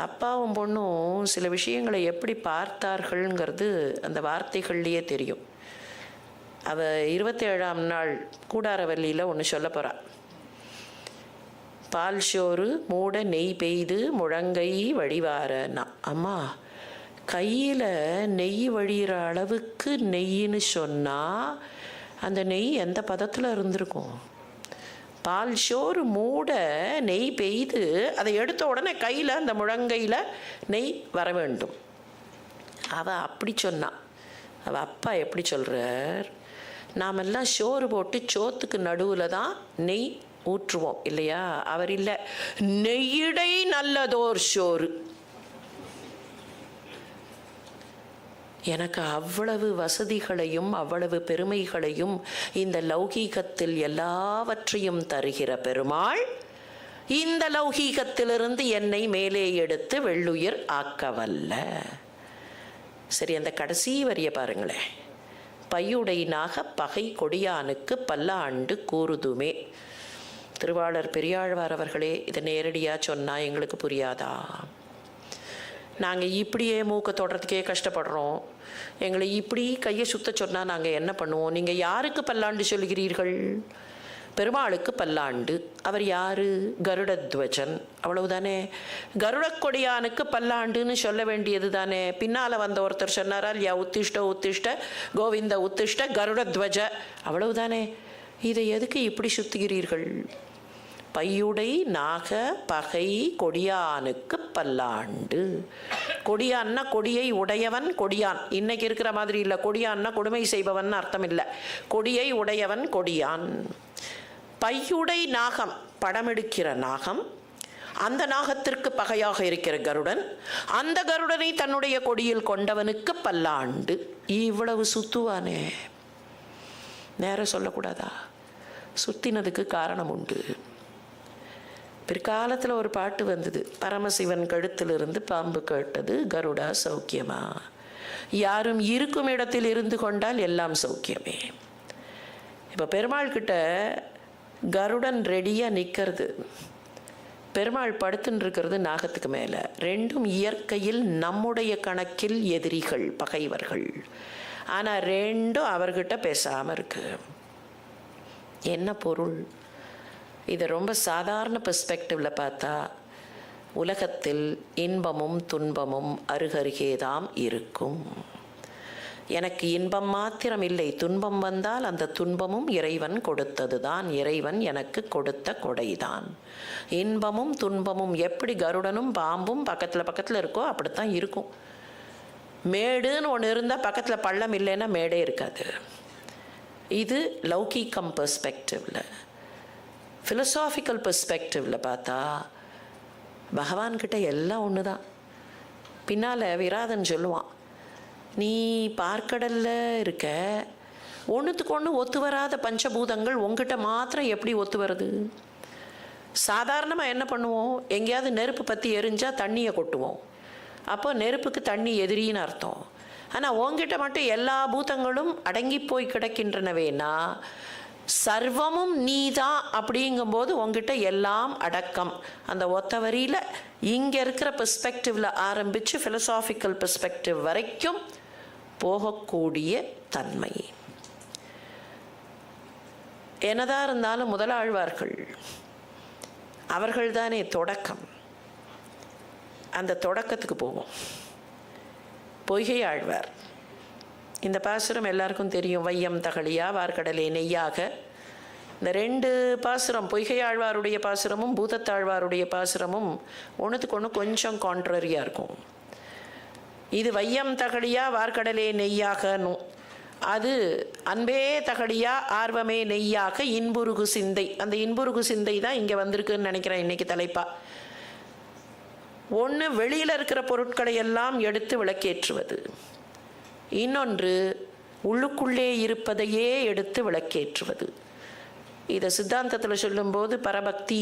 அப்பாவும் பொண்ணும் சில விஷயங்களை எப்படி பார்த்தார்கள்ங்கிறது அந்த வார்த்தைகள்லேயே தெரியும். அவள் 27ஆம் நாள் கூடாரவல்லியில் ஒன்று சொல்ல போகிறா. பால் சோறு மூட நெய் பெய்து முழங்கை வழிவாரன்னா. அம்மா, கையில் நெய் வழிகிற அளவுக்கு நெய்ன்னு சொன்னால் அந்த நெய் எந்த பதத்தில் இருந்திருக்கும்? பால் சோறு மூட நெய் பெய்து அதை எடுத்த உடனே கையில் அந்த முழங்கையில் நெய் வர வேண்டும். அவள் அப்படி சொன்னான். அவள் அப்பா எப்படி சொல்கிறார், நாமெல்லாம் சோறு போட்டு சோத்துக்கு நடுவில் தான் நெய் ஊற்றுவோம் இல்லையா? அவர் இல்லை, நெய்யிடை நல்லதோர் சோறு. எனக்கு அவ்வளவு வசதிகளையும் அவ்வளவு பெருமைகளையும் இந்த லௌகீகத்தில் எல்லாவற்றையும் தருகிற பெருமாள் இந்த லௌகீகத்திலிருந்து என்னை மேலே எடுத்து வெள்ளுயிர் ஆக்கவல்ல. சரி, அந்த கடைசி வரிய பாருங்களேன். பையுடைனாக பகை கொடியானுக்கு பல்லாண்டு கூறுதுமே. திருவாளர் பெரியாழ்வார் அவர்களே இதை நேரடியாக சொன்னால் எங்களுக்கு புரியாதா? நாங்கள் இப்படியே மூக்கை தொடுறதுக்கே கஷ்டப்படுறோம், எங்களை இப்படி கையை சுத்த சொன்னால் நாங்கள் என்ன பண்ணுவோம்? நீங்கள் யாருக்கு பல்லாண்டு சொல்கிறீர்கள்? பெருமாளுக்கு பல்லாண்டு. அவர் யாரு? கருடத்வஜன். அவ்வளவுதானே. கருடக்கொடியானுக்கு பல்லாண்டுன்னு சொல்ல வேண்டியது தானே. பின்னால் வந்த ஒருத்தர் சொன்னாரா இல்லையா, உத்திஷ்ட உத்திஷ்ட கோவிந்த உத்திஷ்ட கருடத்வஜ, அவ்வளவுதானே. இதை எதுக்கு இப்படி சுத்துகிறீர்கள்? பையுடை நாக பகை கொடியானுக்கு பல்லாண்டு. கொடியான்னா கொடியை உடையவன் கொடியான். இன்னைக்கு இருக்கிற மாதிரி இல்லை. கொடியான்னா கொடுமை செய்பவன் அர்த்தம் இல்லை. கொடியை உடையவன் கொடியான். பையுடை நாகம், படமெடுக்கிற நாகம், அந்த நாகத்திற்கு பகையாக இருக்கிற கருடன், அந்த கருடனை தன்னுடைய கொடியில் கொண்டவனுக்கு பல்லாண்டு. இவ்வளவு சுத்துவானே, நேர சொல்லக்கூடாதா? சுத்தினதுக்கு காரணம் உண்டு. பிற்காலத்தில் ஒரு பாட்டு வந்தது, பரமசிவன் கழுத்திலிருந்து பாம்பு கேட்டது கருடா சௌக்கியமா, யாரும் இருக்கும் இடத்தில் இருந்து கொண்டால் எல்லாம் சௌக்கியமே. இப்போ பெருமாள் கிட்ட கருடன் ரெடியாக நிற்கிறது, பெருமாள் படுத்துன்னு இருக்கிறது நாகத்துக்கு மேலே. ரெண்டும் இயற்கையில் நம்முடைய கணக்கில் எதிரிகள், பகைவர்கள். ஆனால் ரெண்டும் அவர்கிட்ட பேசாமல் இருக்கு. என்ன பொருள்? இதை ரொம்ப சாதாரண பெர்ஸ்பெக்டிவில் பார்த்தா, உலகத்தில் இன்பமும் துன்பமும் அருகருகேதான் இருக்கும். எனக்கு இன்பம் மாத்திரம் இல்லை, துன்பம் வந்தால் அந்த துன்பமும் இறைவன் கொடுத்தது தான், இறைவன் எனக்கு கொடுத்த கொடைதான். இன்பமும் துன்பமும் எப்படி கருடனும் பாம்பும் பக்கத்தில் பக்கத்தில் இருக்கோ அப்படித்தான் இருக்கும். மேடுன்னு ஒன்று இருந்தால் பக்கத்தில் பள்ளம் இல்லைன்னா மேடே இருக்காது. இது லௌகீகம் பெர்ஸ்பெக்டிவில். ஃபிலசாபிக்கல் பெர்ஸ்பெக்டிவில் பார்த்தா பகவான்கிட்ட எல்லாம் ஒன்று தான். பின்னால் விராதன் சொல்லுவான், நீ பார்க்கடலில் இருக்க, ஒன்றுத்துக்கு ஒன்று ஒத்து வராத பஞ்சபூதங்கள் உங்ககிட்ட மாத்திரம் எப்படி ஒத்து வருது? சாதாரணமாக என்ன பண்ணுவோம், எங்கேயாவது நெருப்பு பற்றி எரிஞ்சால் தண்ணியை கொட்டுவோம், அப்போ நெருப்புக்கு தண்ணி எதிரின்னு அர்த்தம். ஆனால் உங்ககிட்ட மட்டும் எல்லா பூதங்களும் அடங்கி போய் கிடக்கின்றனவேனா, சர்வமும் நீதான் அப்படிங்கும்போது உங்ககிட்ட எல்லாம் அடக்கம். அந்த ஒத்த வரியில் இங்கே இருக்கிற பெர்ஸ்பெக்டிவில் ஆரம்பித்து ஃபிலசாபிக்கல் பெர்ஸ்பெக்டிவ் வரைக்கும் போகக்கூடிய தன்மை. என்னதான் இருந்தாலும் முதலாழ்வார்கள் அவர்கள்தானே தொடக்கம். அந்த தொடக்கத்துக்கு போவோம். பொய்கை ஆழ்வார், இந்த பாசுரம் எல்லாருக்கும் தெரியும். வையம் தகழியா வார்கடலே நெய்யாக. இந்த ரெண்டு பாசுரம், பொய்கை ஆழ்வாருடைய பாசுரமும் பூதத்தாழ்வாருடைய பாசுரமும் ஒன்றுத்துக்கு ஒன்று கொஞ்சம் கான்ட்ரரியாக இருக்கும். இது வையம் தகழியா வார்கடலே நெய்யாகனும், அது அன்பே தகழியா ஆர்வமே நெய்யாக இன்புருகு சிந்தை. அந்த இன்புருகு சிந்தை தான் இங்கே வந்திருக்குன்னு நினைக்கிறேன் இன்னைக்கு தலைப்பா. ஒன்று வெளியில் இருக்கிற பொருட்களை எல்லாம் எடுத்து விளக்கேற்றுவது, இன்னொன்று உள்ளுக்குள்ளே இருப்பதையே எடுத்து விளக்கேற்றுவது. இதை சித்தாந்தத்தில் சொல்லும்போது பரபக்தி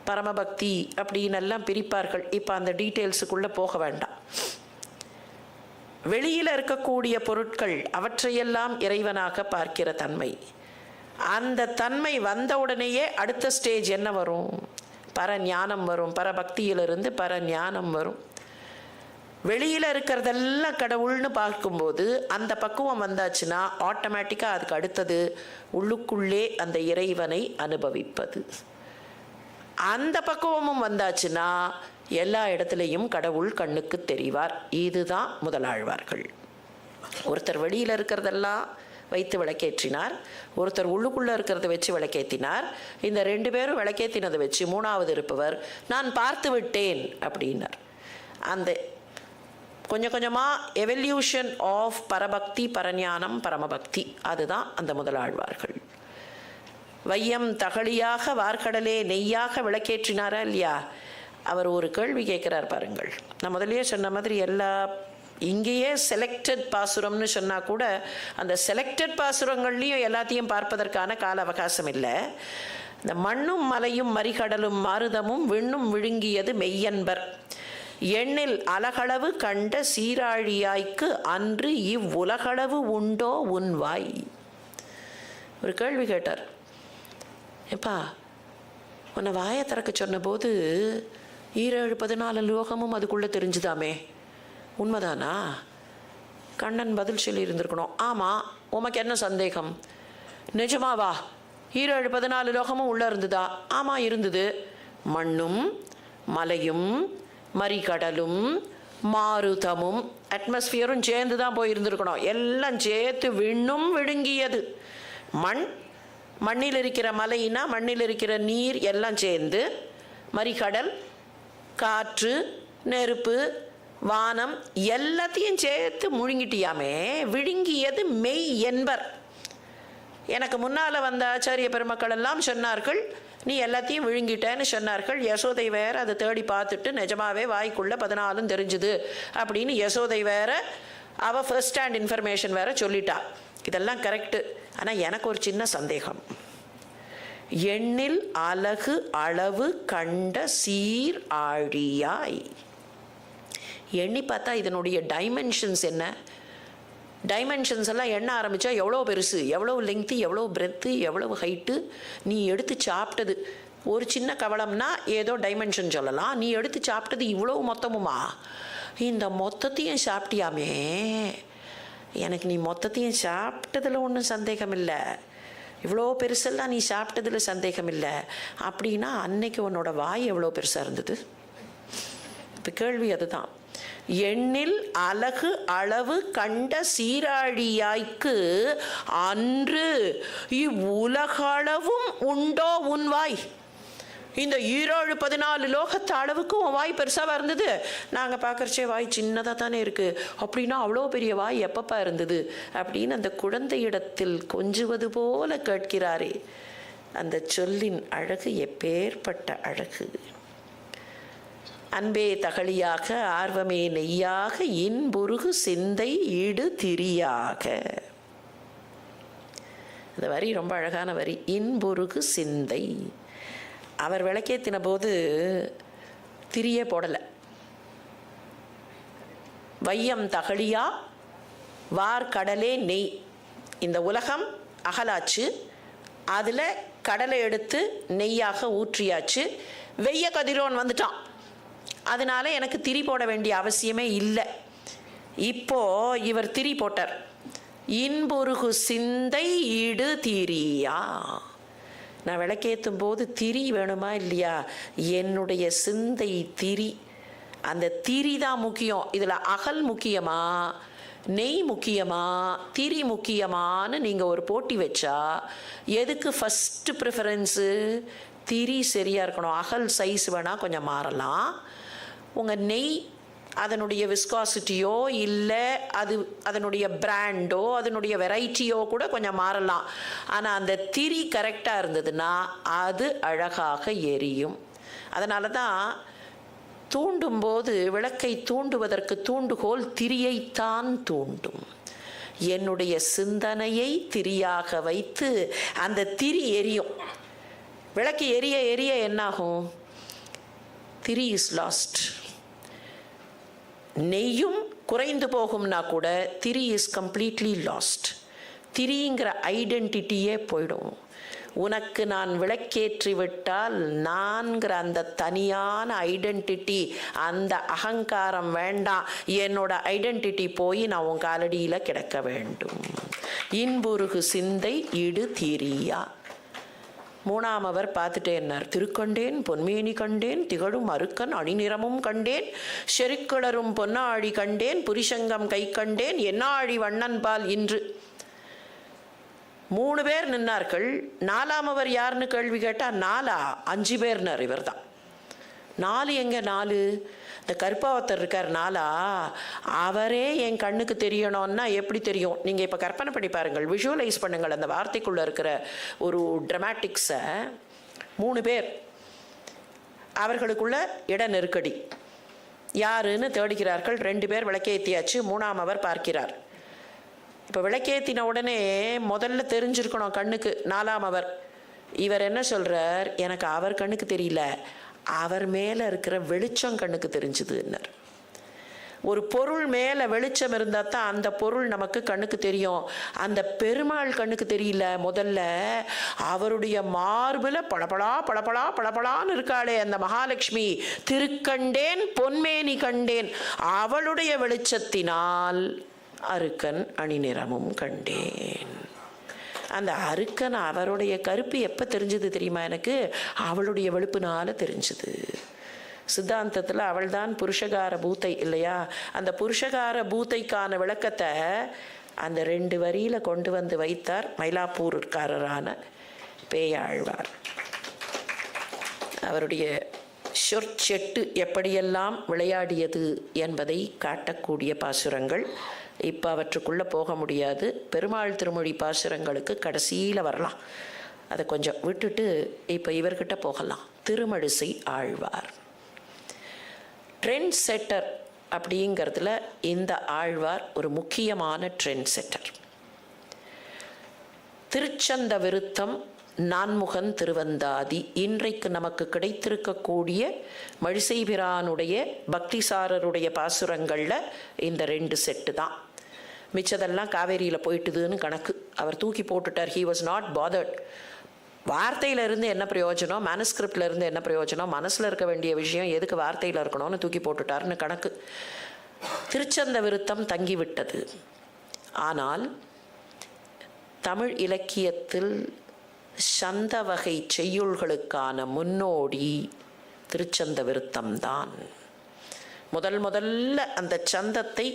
பரமபக்தி அப்படின்னு எல்லாம் பிரிப்பார்கள். இப்போ அந்த டீட்டெயில்ஸுக்குள்ளே போக வேண்டாம். வெளியில் இருக்கக்கூடிய பொருட்கள் அவற்றையெல்லாம் இறைவனாக பார்க்கிற தன்மை, அந்த தன்மை வந்த உடனேயே அடுத்த ஸ்டேஜ் என்ன வரும்? பரஞானம் வரும். பரபக்தியிலிருந்து பரஞானம் வரும். வெளியில் இருக்கிறதெல்லாம் கடவுள்னு பார்க்கும்போது அந்த பக்குவம் வந்தாச்சுன்னா ஆட்டோமேட்டிக்காக அதுக்கு அடுத்தது உள்ளுக்குள்ளே அந்த இறைவனை அனுபவிப்பது. அந்த பக்குவமும் வந்தாச்சுன்னா எல்லா இடத்துலையும் கடவுள் கண்ணுக்கு தெரிவார். இதுதான் முதலாழ்வார்கள். ஒருத்தர் வெளியில் இருக்கிறதெல்லாம் வைத்து விளக்கேற்றினார், ஒருத்தர் உள்ளுக்குள்ளே இருக்கிறத வச்சு விளக்கேற்றினார். இந்த ரெண்டு பேரும் விளக்கேற்றினதை வச்சு மூணாவது இருப்பவர் நான் பார்த்து விட்டேன் அப்படின்னார். அந்த கொஞ்சம் கொஞ்சமாக எவல்யூஷன் ஆஃப் பரபக்தி, பரஞானம், பரமபக்தி, அதுதான் அந்த முதலாழ்வார்கள். வையம் தகழியாக வார்கடலே நெய்யாக விளக்கேற்றினாரா இல்லையா? அவர் ஒரு கேள்வி கேட்குறார் பாருங்கள். நான் முதலையே சொன்ன மாதிரி எல்லா இங்கேயே செலக்டட் பாசுரம்னு சொன்னால் கூட அந்த செலக்டட் பாசுரங்கள்லேயும் எல்லாத்தையும் பார்ப்பதற்கான கால அவகாசம் இல்லை. இந்த மண்ணும் மலையும் மறிகடலும் மாருதமும் விண்ணும் விழுங்கியது மெய்யன்பர், எண்ணில் அலகளவு கண்ட சீராழியாய்க்கு அன்று இவ்வுலகளவு உண்டோ உன்வாய். ஒரு கேள்வி கேட்டார். எப்பா, உன்னை வாயை திறக்க சொன்னபோது 7 14 லோகமும் அதுக்குள்ளே தெரிஞ்சுதாமே, உண்மைதானா? கண்ணன் பதில் சொல்லி இருந்திருக்கணும், ஆமாம், உமக்கு என்ன சந்தேகம், நிஜமாவா 7 14 லோகமும் உள்ளே இருந்ததா? ஆமாம் இருந்தது. மண்ணும் மலையும் மறிகடலும் மாருதமும் அட்மாஸ்பியரும் சேர்ந்து தான் போயிருந்துருக்கணும். எல்லாம் சேர்த்து விண்ணும் விழுங்கியது. மண்ணில் இருக்கிற மலைனா மண்ணில் இருக்கிற நீர் எல்லாம் சேர்ந்து, மறிகடல், காற்று, நெருப்பு, வானம் எல்லாத்தையும் சேர்த்து முழுங்கிட்டியாமே. விழுங்கியது மெய் என்பர். எனக்கு முன்னால் வந்த ஆச்சாரிய பெருமக்கள் எல்லாம் சொன்னார்கள், நீ எல்லாத்தையும் விழுங்கிட்டேன்னு சொன்னார்கள். யசோதை வேற அதை தேடி பார்த்துட்டு நிஜமாவே வாய்க்குள்ள 14 தெரிஞ்சுது அப்படின்னு யசோதை வேற அவ ஃபர்ஸ்ட் ஹேண்ட் இன்ஃபர்மேஷன் வேற சொல்லிட்டா. இதெல்லாம் கரெக்டு. ஆனால் எனக்கு ஒரு சின்ன சந்தேகம். எண்ணில் அலகு அளவு கண்ட சீர் ஆழியாய், எண்ணி பார்த்தா இதனுடைய டைமென்ஷன்ஸ் என்ன? டைமென்ஷன்ஸ் எல்லாம் எண்ண ஆரம்பித்தா எவ்வளோ பெருசு, எவ்வளோ லெங்க்த்து, எவ்வளோ பிரெத்து, எவ்வளவு ஹைட்டு. நீ எடுத்து சாப்பிட்டது ஒரு சின்ன கவளம்னா ஏதோ டைமென்ஷன் சொல்லலாம். நீ எடுத்து சாப்பிட்டது இவ்வளோ மொத்தமுமா? இந்த மொத்தத்தையும் சாப்பிட்டியாமே. எனக்கு நீ மொத்தத்தையும் சாப்பிட்டதில் ஒன்றும் சந்தேகம் இல்லை, இவ்வளோ பெருசெல்லாம் நீ சாப்பிட்டதில் சந்தேகம் இல்லை. அப்படின்னா அன்னைக்கு உன்னோட வாய் எவ்வளோ பெருசாக இருந்தது? இப்போ கேள்வி அதுதான். எண்ணில் அலகு அளவு கண்ட சீராழியாய்க்கு அன்று இவ்வுலகளவும் உண்டோ உன் வாய்? இந்த 7 14 லோகத்து அளவுக்கு உன் வாய் பெருசாக இருந்தது. நாங்கள் பார்க்குறச்சே வாய் சின்னதாக தானே இருக்குது. அப்படின்னா அவ்வளோ பெரிய வாய் எப்பப்பா இருந்தது அப்படின்னு அந்த குழந்தையிடத்தில் கொஞ்சுவது போல கேட்கிறாரே, அந்த சொல்லின் அழகு எப்பேற்பட்ட அழகு! அன்பே தகளியாக ஆர்வமே நெய்யாக இன்புருகு சிந்தை ஈடு திரியாக. அந்த வரி ரொம்ப அழகான வரி. இன்புருகு சிந்தை. அவர் விளக்கேற்றின போது திரியே போடலை. வையம் தகளியா வார்கடலே நெய். இந்த உலகம் அகலாச்சு, அதில் கடலை எடுத்து நெய்யாக ஊற்றியாச்சு. வெய்ய கதிரோன் வந்துட்டான், அதனால எனக்கு திரி போட வேண்டிய அவசியமே இல்லை. இப்போ இவர் திரி போட்டார். இன்புருகு சிந்தை ஈடு திரியா. நான் விளக்கேற்றும் போது திரி வேணுமா இல்லையா? என்னுடைய சிந்தை திரி, அந்த திரி தான் முக்கியம். இதில் அகல் முக்கியமா, நெய் முக்கியமா, திரி முக்கியமானு நீங்கள் ஒரு போட்டி வச்சா எதுக்கு ஃபஸ்ட்டு ப்ரிஃபரன்ஸு? திரி சரியாக இருக்கணும். அகல் சைஸ் வேணால் கொஞ்சம் மாறலாம். உங்கள் நெய் அதனுடைய விஸ்காசிட்டியோ இல்லை அதனுடைய பிராண்டோ அதனுடைய வெரைட்டியோ கூட கொஞ்சம் மாறலாம். ஆனால் அந்த திரி கரெக்டாக இருந்ததுன்னா அது அழகாக எரியும். அதனால தான் தூண்டும்போது விளக்கை தூண்டுவதற்கு தூண்டுகோல் திரியைத்தான் தூண்டும். என்னுடைய சிந்தனையை திரியாக வைத்து அந்த திரி எரியும். விளக்கு எரிய எரிய என்னாகும்? திரி இஸ் லாஸ்ட். நெய்யும் குறைந்து போகும்னா கூட திரி இஸ் கம்ப்ளீட்லி லாஸ்ட். திரிங்கிற ஐடென்டிட்டியே போயிடும். உனக்கு நான் விளக்கேற்றி விட்டால் நான்கிற அந்த தனியான ஐடென்டிட்டி, அந்த அகங்காரம் வேண்டாம். என்னோட ஐடென்டிட்டி போய் நான் உன் காலடியில் கிடக்க வேண்டும். இன்புருகு சிந்தை இடு திரியா. 3ஆம் அவர் பார்த்துட்டே என்னார். திருக்கண்டேன் பொன்மேனி கண்டேன், திகழும் அருக்கன் அணிநிறமும் கண்டேன், செருக்கிளரும் பொன்னாழி கண்டேன், புரிசங்கம் கை கண்டேன், என்னாழி வண்ணன் பால் இன்று. 3 பேர் நின்னார்கள். 4ஆம் அவர் யாருன்னு கேள்வி கேட்டால் 4 5 பேர்னார். இவர் தான் 4. எங்க 4? இந்த கருப்பாவத்தர் இருக்கார் 4. அவரே என் கண்ணுக்கு தெரியணும்னா எப்படி தெரியும்? நீங்கள் இப்போ கற்பனை பண்ணி பாருங்கள், விஷுவலைஸ் பண்ணுங்கள் அந்த வார்த்தைக்குள்ளே இருக்கிற ஒரு ட்ராமாட்டிக்ஸை. 3 பேர், அவர்களுக்குள்ள இட நெருக்கடி. யாருன்னு தேடுகிறார்கள். 2 பேர் விளக்கேற்றியாச்சு. 3ஆம் அவர் பார்க்கிறார். இப்போ விளக்கேற்றின உடனே முதல்ல தெரிஞ்சிருக்கணும் கண்ணுக்கு 4ஆம் அவர். இவர் என்ன சொல்கிறார்? எனக்கு அவர் கண்ணுக்கு தெரியல, அவர் மேலே இருக்கிற வெளிச்சம் கண்ணுக்கு தெரிஞ்சுதுன்னார். ஒரு பொருள் மேலே வெளிச்சம் இருந்தால் தான் அந்த பொருள் நமக்கு கண்ணுக்கு தெரியும். அந்த பெருமாள் கண்ணுக்கு தெரியல. முதல்ல அவருடைய மார்பில் பளபளா பளபளா பளபளான்னு இருக்காளே அந்த மகாலட்சுமி, திருக்கண்டேன் பொன்மேனி கண்டேன், அவளுடைய வெளிச்சத்தினால் அருக்கன் அணிநிறமும் கண்டேன். அந்த அருக்கன் அவருடைய கருப்பு எப்போ தெரிஞ்சது தெரியுமா எனக்கு? அவளுடைய வெளுப்புனால தெரிஞ்சுது. சித்தாந்தத்தில் அவள் தான் புருஷகார பூத்தை இல்லையா? அந்த புருஷகார பூத்தைக்கான விளக்கத்தை அந்த 2 வரியில் கொண்டு வந்து வைத்தார் மயிலாப்பூர்காரரான பேயாழ்வார். அவருடைய சொற்செட்டு எப்படியெல்லாம் விளையாடியது என்பதை காட்டக்கூடிய பாசுரங்கள். இப்போ அவற்றுக்குள்ளே போக முடியாது. பெருமாள் திருமொழி பாசுரங்களுக்கு கடைசியில் வரலாம். அதை கொஞ்சம் விட்டுட்டு இப்போ இவர்கிட்ட போகலாம். திருமழிசை ஆழ்வார் ட்ரெண்ட் செட்டர் அப்படிங்கிறதுல இந்த ஆழ்வார் ஒரு முக்கியமான ட்ரெண்ட் செட்டர். திருச்சந்த விருத்தம், நான்முகன் திருவந்தாதி, இன்றைக்கு நமக்கு கிடைத்திருக்கக்கூடிய மழிசைபிரானுடைய பக்திசாரருடைய பாசுரங்களில் இந்த 2 செட்டு தான். மிச்சதெல்லாம் காவேரியில் போயிட்டுதுன்னு கணக்கு. அவர் தூக்கி போட்டுட்டார். He was not bothered. வார்த்தையிலிருந்து என்ன பிரயோஜனம், மேனுஸ்கிரிப்டில் இருந்து என்ன பிரயோஜனம், மனசில் இருக்க வேண்டிய விஷயம் எதுக்கு வார்த்தையில் இருக்கணும்னு தூக்கி போட்டுட்டார்னு கணக்கு. திருச்சந்த விருத்தம் தங்கிவிட்டது. ஆனால் தமிழ் இலக்கியத்தில் சந்த வகை செய்யுள்களுக்கான முன்னோடி திருச்சந்த விருத்தம்தான். முதல்ல அந்த சந்தத்தை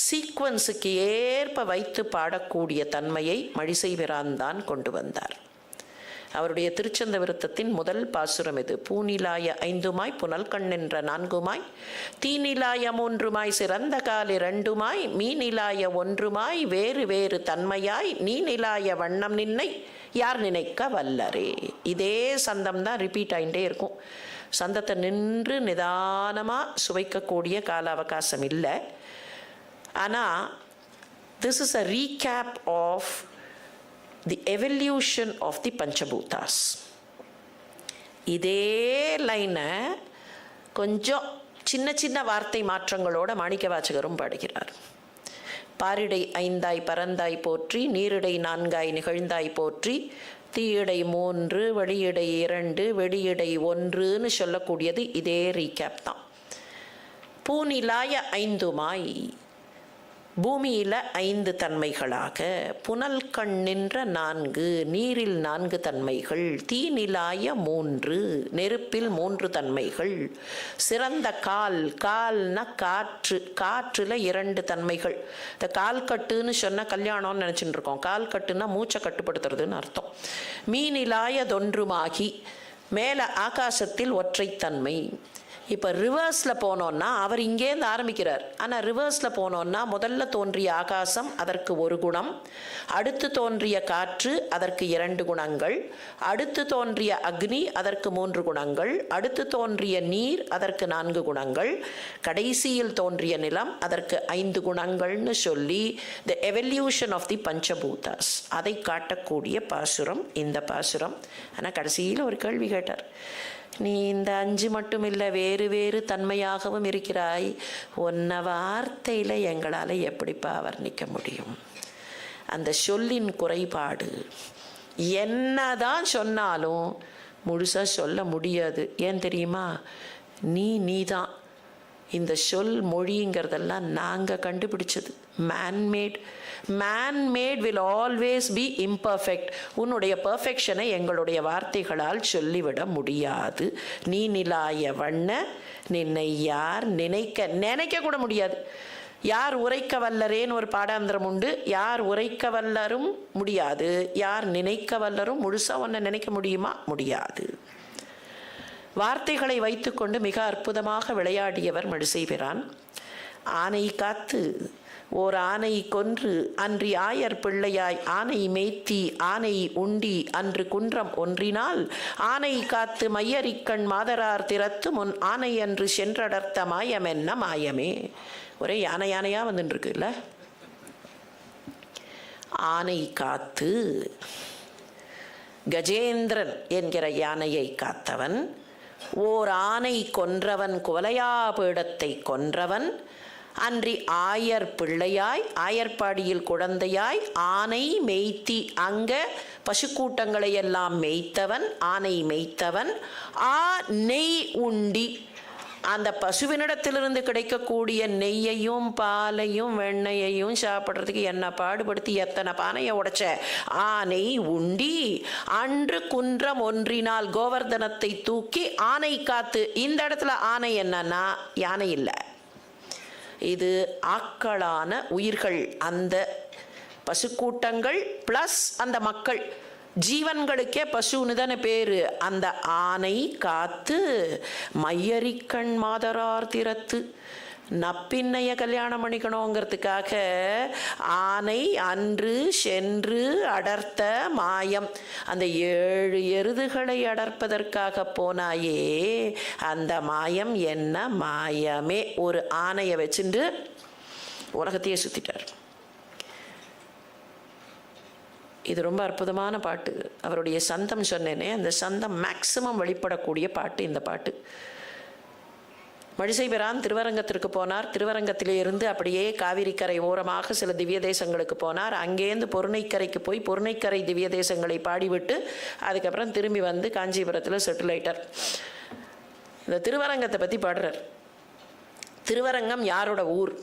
சீக்வன்ஸுக்கு ஏற்ப வைத்து பாடக்கூடிய தன்மையை மழிசைபிரான் தான் கொண்டு வந்தார். அவருடைய திருச்சந்த விருத்தத்தின் முதல் பாசுரம் இது. பூநிலாய 5மாய் புனல் கண்ணென்ற 4மாய், தீநிலாய 3மாய் சிறந்த கால் 2மாய், மீநிலாய 1மாய் வேறு வேறு தன்மையாய், நீ நிலாய வண்ணம் நின்னை யார் நினைக்க வல்லரே. இதே சந்தம் தான் ரிப்பீட் ஆகிட்டே இருக்கும். சந்தத்தை நின்று நிதானமாக சுவைக்கக்கூடிய கால அவகாசம் இல்லை. ஆனால் this is a recap of the evolution of the பஞ்சபூதாஸ். இதே லைனை கொஞ்சம் சின்ன சின்ன வார்த்தை மாற்றங்களோட மாணிக்கவாசகரும் பாடுகிறார். பாரிடை 5ஆய் பரந்தாய் போற்றி, நீரிடை 4ஆய் நிகழ்ந்தாய் போற்றி, தீயிடை 3 வெளியிடை 2 வெளியிடை 1ன்னு சொல்லக்கூடியது இதே ரீகேப் தான். பூநிலாய 5மாய், பூமியில் 5 தன்மைகளாக, புனல் கண் நின்ற 4, நீரில் 4 தன்மைகள், தீநிலாய 3, நெருப்பில் 3 தன்மைகள், சிறந்த கால், கால்னா காற்று, காற்றில் 2 தன்மைகள். இந்த கால் கட்டுன்னு சொன்னால் கல்யாணம்னு நினச்சிட்டு இருக்கோம். கால் கட்டுன்னா மூச்சை கட்டுப்படுத்துறதுன்னு அர்த்தம். மீனிலாய தொன்றுமாகி, மேலே ஆகாசத்தில் ஒற்றைத்தன்மை. இப்போ ரிவர்ஸில் போனோன்னா அவர் இங்கேருந்து ஆரம்பிக்கிறார். ஆனால் ரிவர்ஸில் போனோன்னா முதல்ல தோன்றிய ஆகாசம் அதற்கு 1 குணம், அடுத்து தோன்றிய காற்று அதற்கு 2 குணங்கள், அடுத்து தோன்றிய அக்னி அதற்கு 3 குணங்கள், அடுத்து தோன்றிய நீர் அதற்கு 4 குணங்கள், கடைசியில் தோன்றிய நிலம் அதற்கு 5 குணங்கள்னு சொல்லி த எவல்யூஷன் ஆஃப் தி பஞ்சபூதாஸ் அதை காட்டக்கூடிய பாசுரம் இந்த பாசுரம். ஆனால் கடைசியில் ஒரு கேள்வி கேட்டார். நீ இந்த 5 மட்டும் இல்லை, வேறு வேறு தன்மையாகவும் இருக்கிறாய், உன்னை வார்த்தையில் எங்களால் எப்படிப்பா வர்ணிக்க முடியும்? அந்த சொல்லின் குறைபாடு என்னதான் சொன்னாலும் முழுசாக சொல்ல முடியாது. ஏன் தெரியுமா? நீதான். இந்த சொல் மொழிங்கிறதெல்லாம் நாங்கள் கண்டுபிடிச்சது. Man-made will always be imperfect. உன்னுடைய பர்ஃபெக்ஷனை எங்களுடைய வார்த்தைகளால் சொல்லிவிட முடியாது. நீ நிலாய வண்ண நின்னை யார் நினைக்க கூட முடியாது. யார் உரைக்க வல்லரேன்னு ஒரு பாடாந்திரம் உண்டு. யார் உரைக்க வல்லரும் முடியாது, யார் நினைக்க வல்லரும் முழுசாக ஒன்றை நினைக்க முடியுமா? முடியாது. வார்த்தைகளை வைத்துக்கொண்டு மிக அற்புதமாக விளையாடியவர் மழிசைபிரான். ஆனை காத்து ஓர் ஆனை கொன்று அன்றி ஆயர் பிள்ளையாய் ஆனை மேய்த்தி ஆனை உண்டி அன்று குன்றம் ஒன்றினால் ஆனை காத்து மையரிக்கண் மாதரார் திறத்து முன் ஆனை அன்று சென்றடர்த்த மாயம் என்ன மாயமே. ஒரே யானையாக வந்துட்டு இருக்குல்ல. ஆனை காத்து, கஜேந்திரன் என்கிற யானையை காத்தவன், ஓர் ஆனை கொன்றவன், குவலையா பீடத்தை கொன்றவன், அன்றி ஆயர் பிள்ளையாய் ஆயர்பாடியில் குழந்தையாய் ஆனை மேய்த்தி அங்க பசுக்கூட்டங்களை எல்லாம் மேய்த்தவன் ஆனை மேய்த்தவன் ஆ நெய் உண்டி அந்த பசுவினிடத்திலிருந்து கிடைக்கக்கூடிய நெய்யையும் பாலையும் வெண்ணையையும் சாப்பிட்றதுக்கு என்ன பாடுபடுத்தி எத்தனை பானையை உடைச்ச ஆனை உண்டி அன்று குன்றம் ஒன்றினால் கோவர்தனத்தை தூக்கி ஆனை காத்து. இந்த இடத்துல ஆனை என்னன்னா யானை இல்லை, இது ஆக்களான உயிர்கள், அந்த பசுக்கூட்டங்கள் ப்ளஸ் அந்த மக்கள் ஜீவன்களுக்கே பசுன்னு தானே பேரு. அந்த ஆனை காத்து மையரிக்கண் மாதரார் திறத்து நப்பின்னைய கல்யாணம் பண்ணிக்கணுங்கிறதுக்காக ஆனை அன்று சென்று அடர்த்த மாயம், அந்த 7 எருதுகளை அடர்ப்பதற்காக போனாயே அந்த மாயம் என்ன மாயமே. ஒரு ஆனையை வச்சுட்டு உலகத்தையே சுத்திட்டார். இது ரொம்ப அற்புதமான பாட்டு. அவருடைய சந்தம் சொன்னேனே, அந்த சந்தம் மேக்சிமம் வெளிப்படக்கூடிய பாட்டு இந்த பாட்டு. மழிசைபிரான் திருவரங்கத்திற்கு போனார். திருவரங்கத்திலே இருந்து அப்படியே காவிரிக்கரை ஓரமாக சில திவ்ய தேசங்களுக்கு போனார். அங்கேருந்து பொருணைக்கரைக்கு போய் பொருணைக்கரை திவ்ய தேசங்களை பாடிவிட்டு அதுக்கப்புறம் திரும்பி வந்து காஞ்சிபுரத்தில் செட்டில் ஆயிட்டார். இந்த திருவரங்கத்தை பற்றி பாடுறார். திருவரங்கம் யாரோட ஊர்,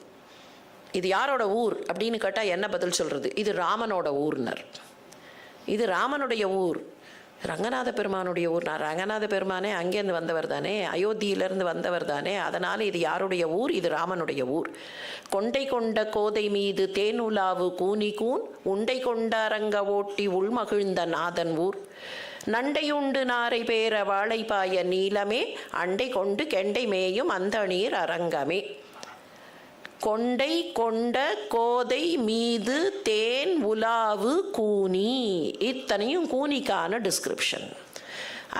இது யாரோட ஊர் அப்படின்னு கேட்டால் என்ன பதில் சொல்கிறது? இது ராமனோட ஊர்னர். இது ராமனுடைய ஊர், ரங்கநாத பெருமானுடைய ஊர். நான் ரங்கநாத பெருமானே அங்கேருந்து வந்தவர் தானே, அயோத்தியிலேருந்து வந்தவர் தானே, அதனால் இது யாருடைய ஊர்? இது ராமனுடைய ஊர். கொண்டை கொண்ட கோதை மீது தேனுலாவு கூனி கூன் உண்டை கொண்ட அரங்க ஓட்டி உள்மகிழ்ந்த நாதன் ஊர். நண்டையுண்டு நாரை பேர வாழைப்பாய நீலமே அண்டை கொண்டு கெண்டை மேயும் அந்த நீர் அரங்கமே. கொண்டை கொண்ட கோதை மீது தேன் உலாவு கூனி, இத்தனையும் கூனிக்கான டிஸ்கிரிப்ஷன்.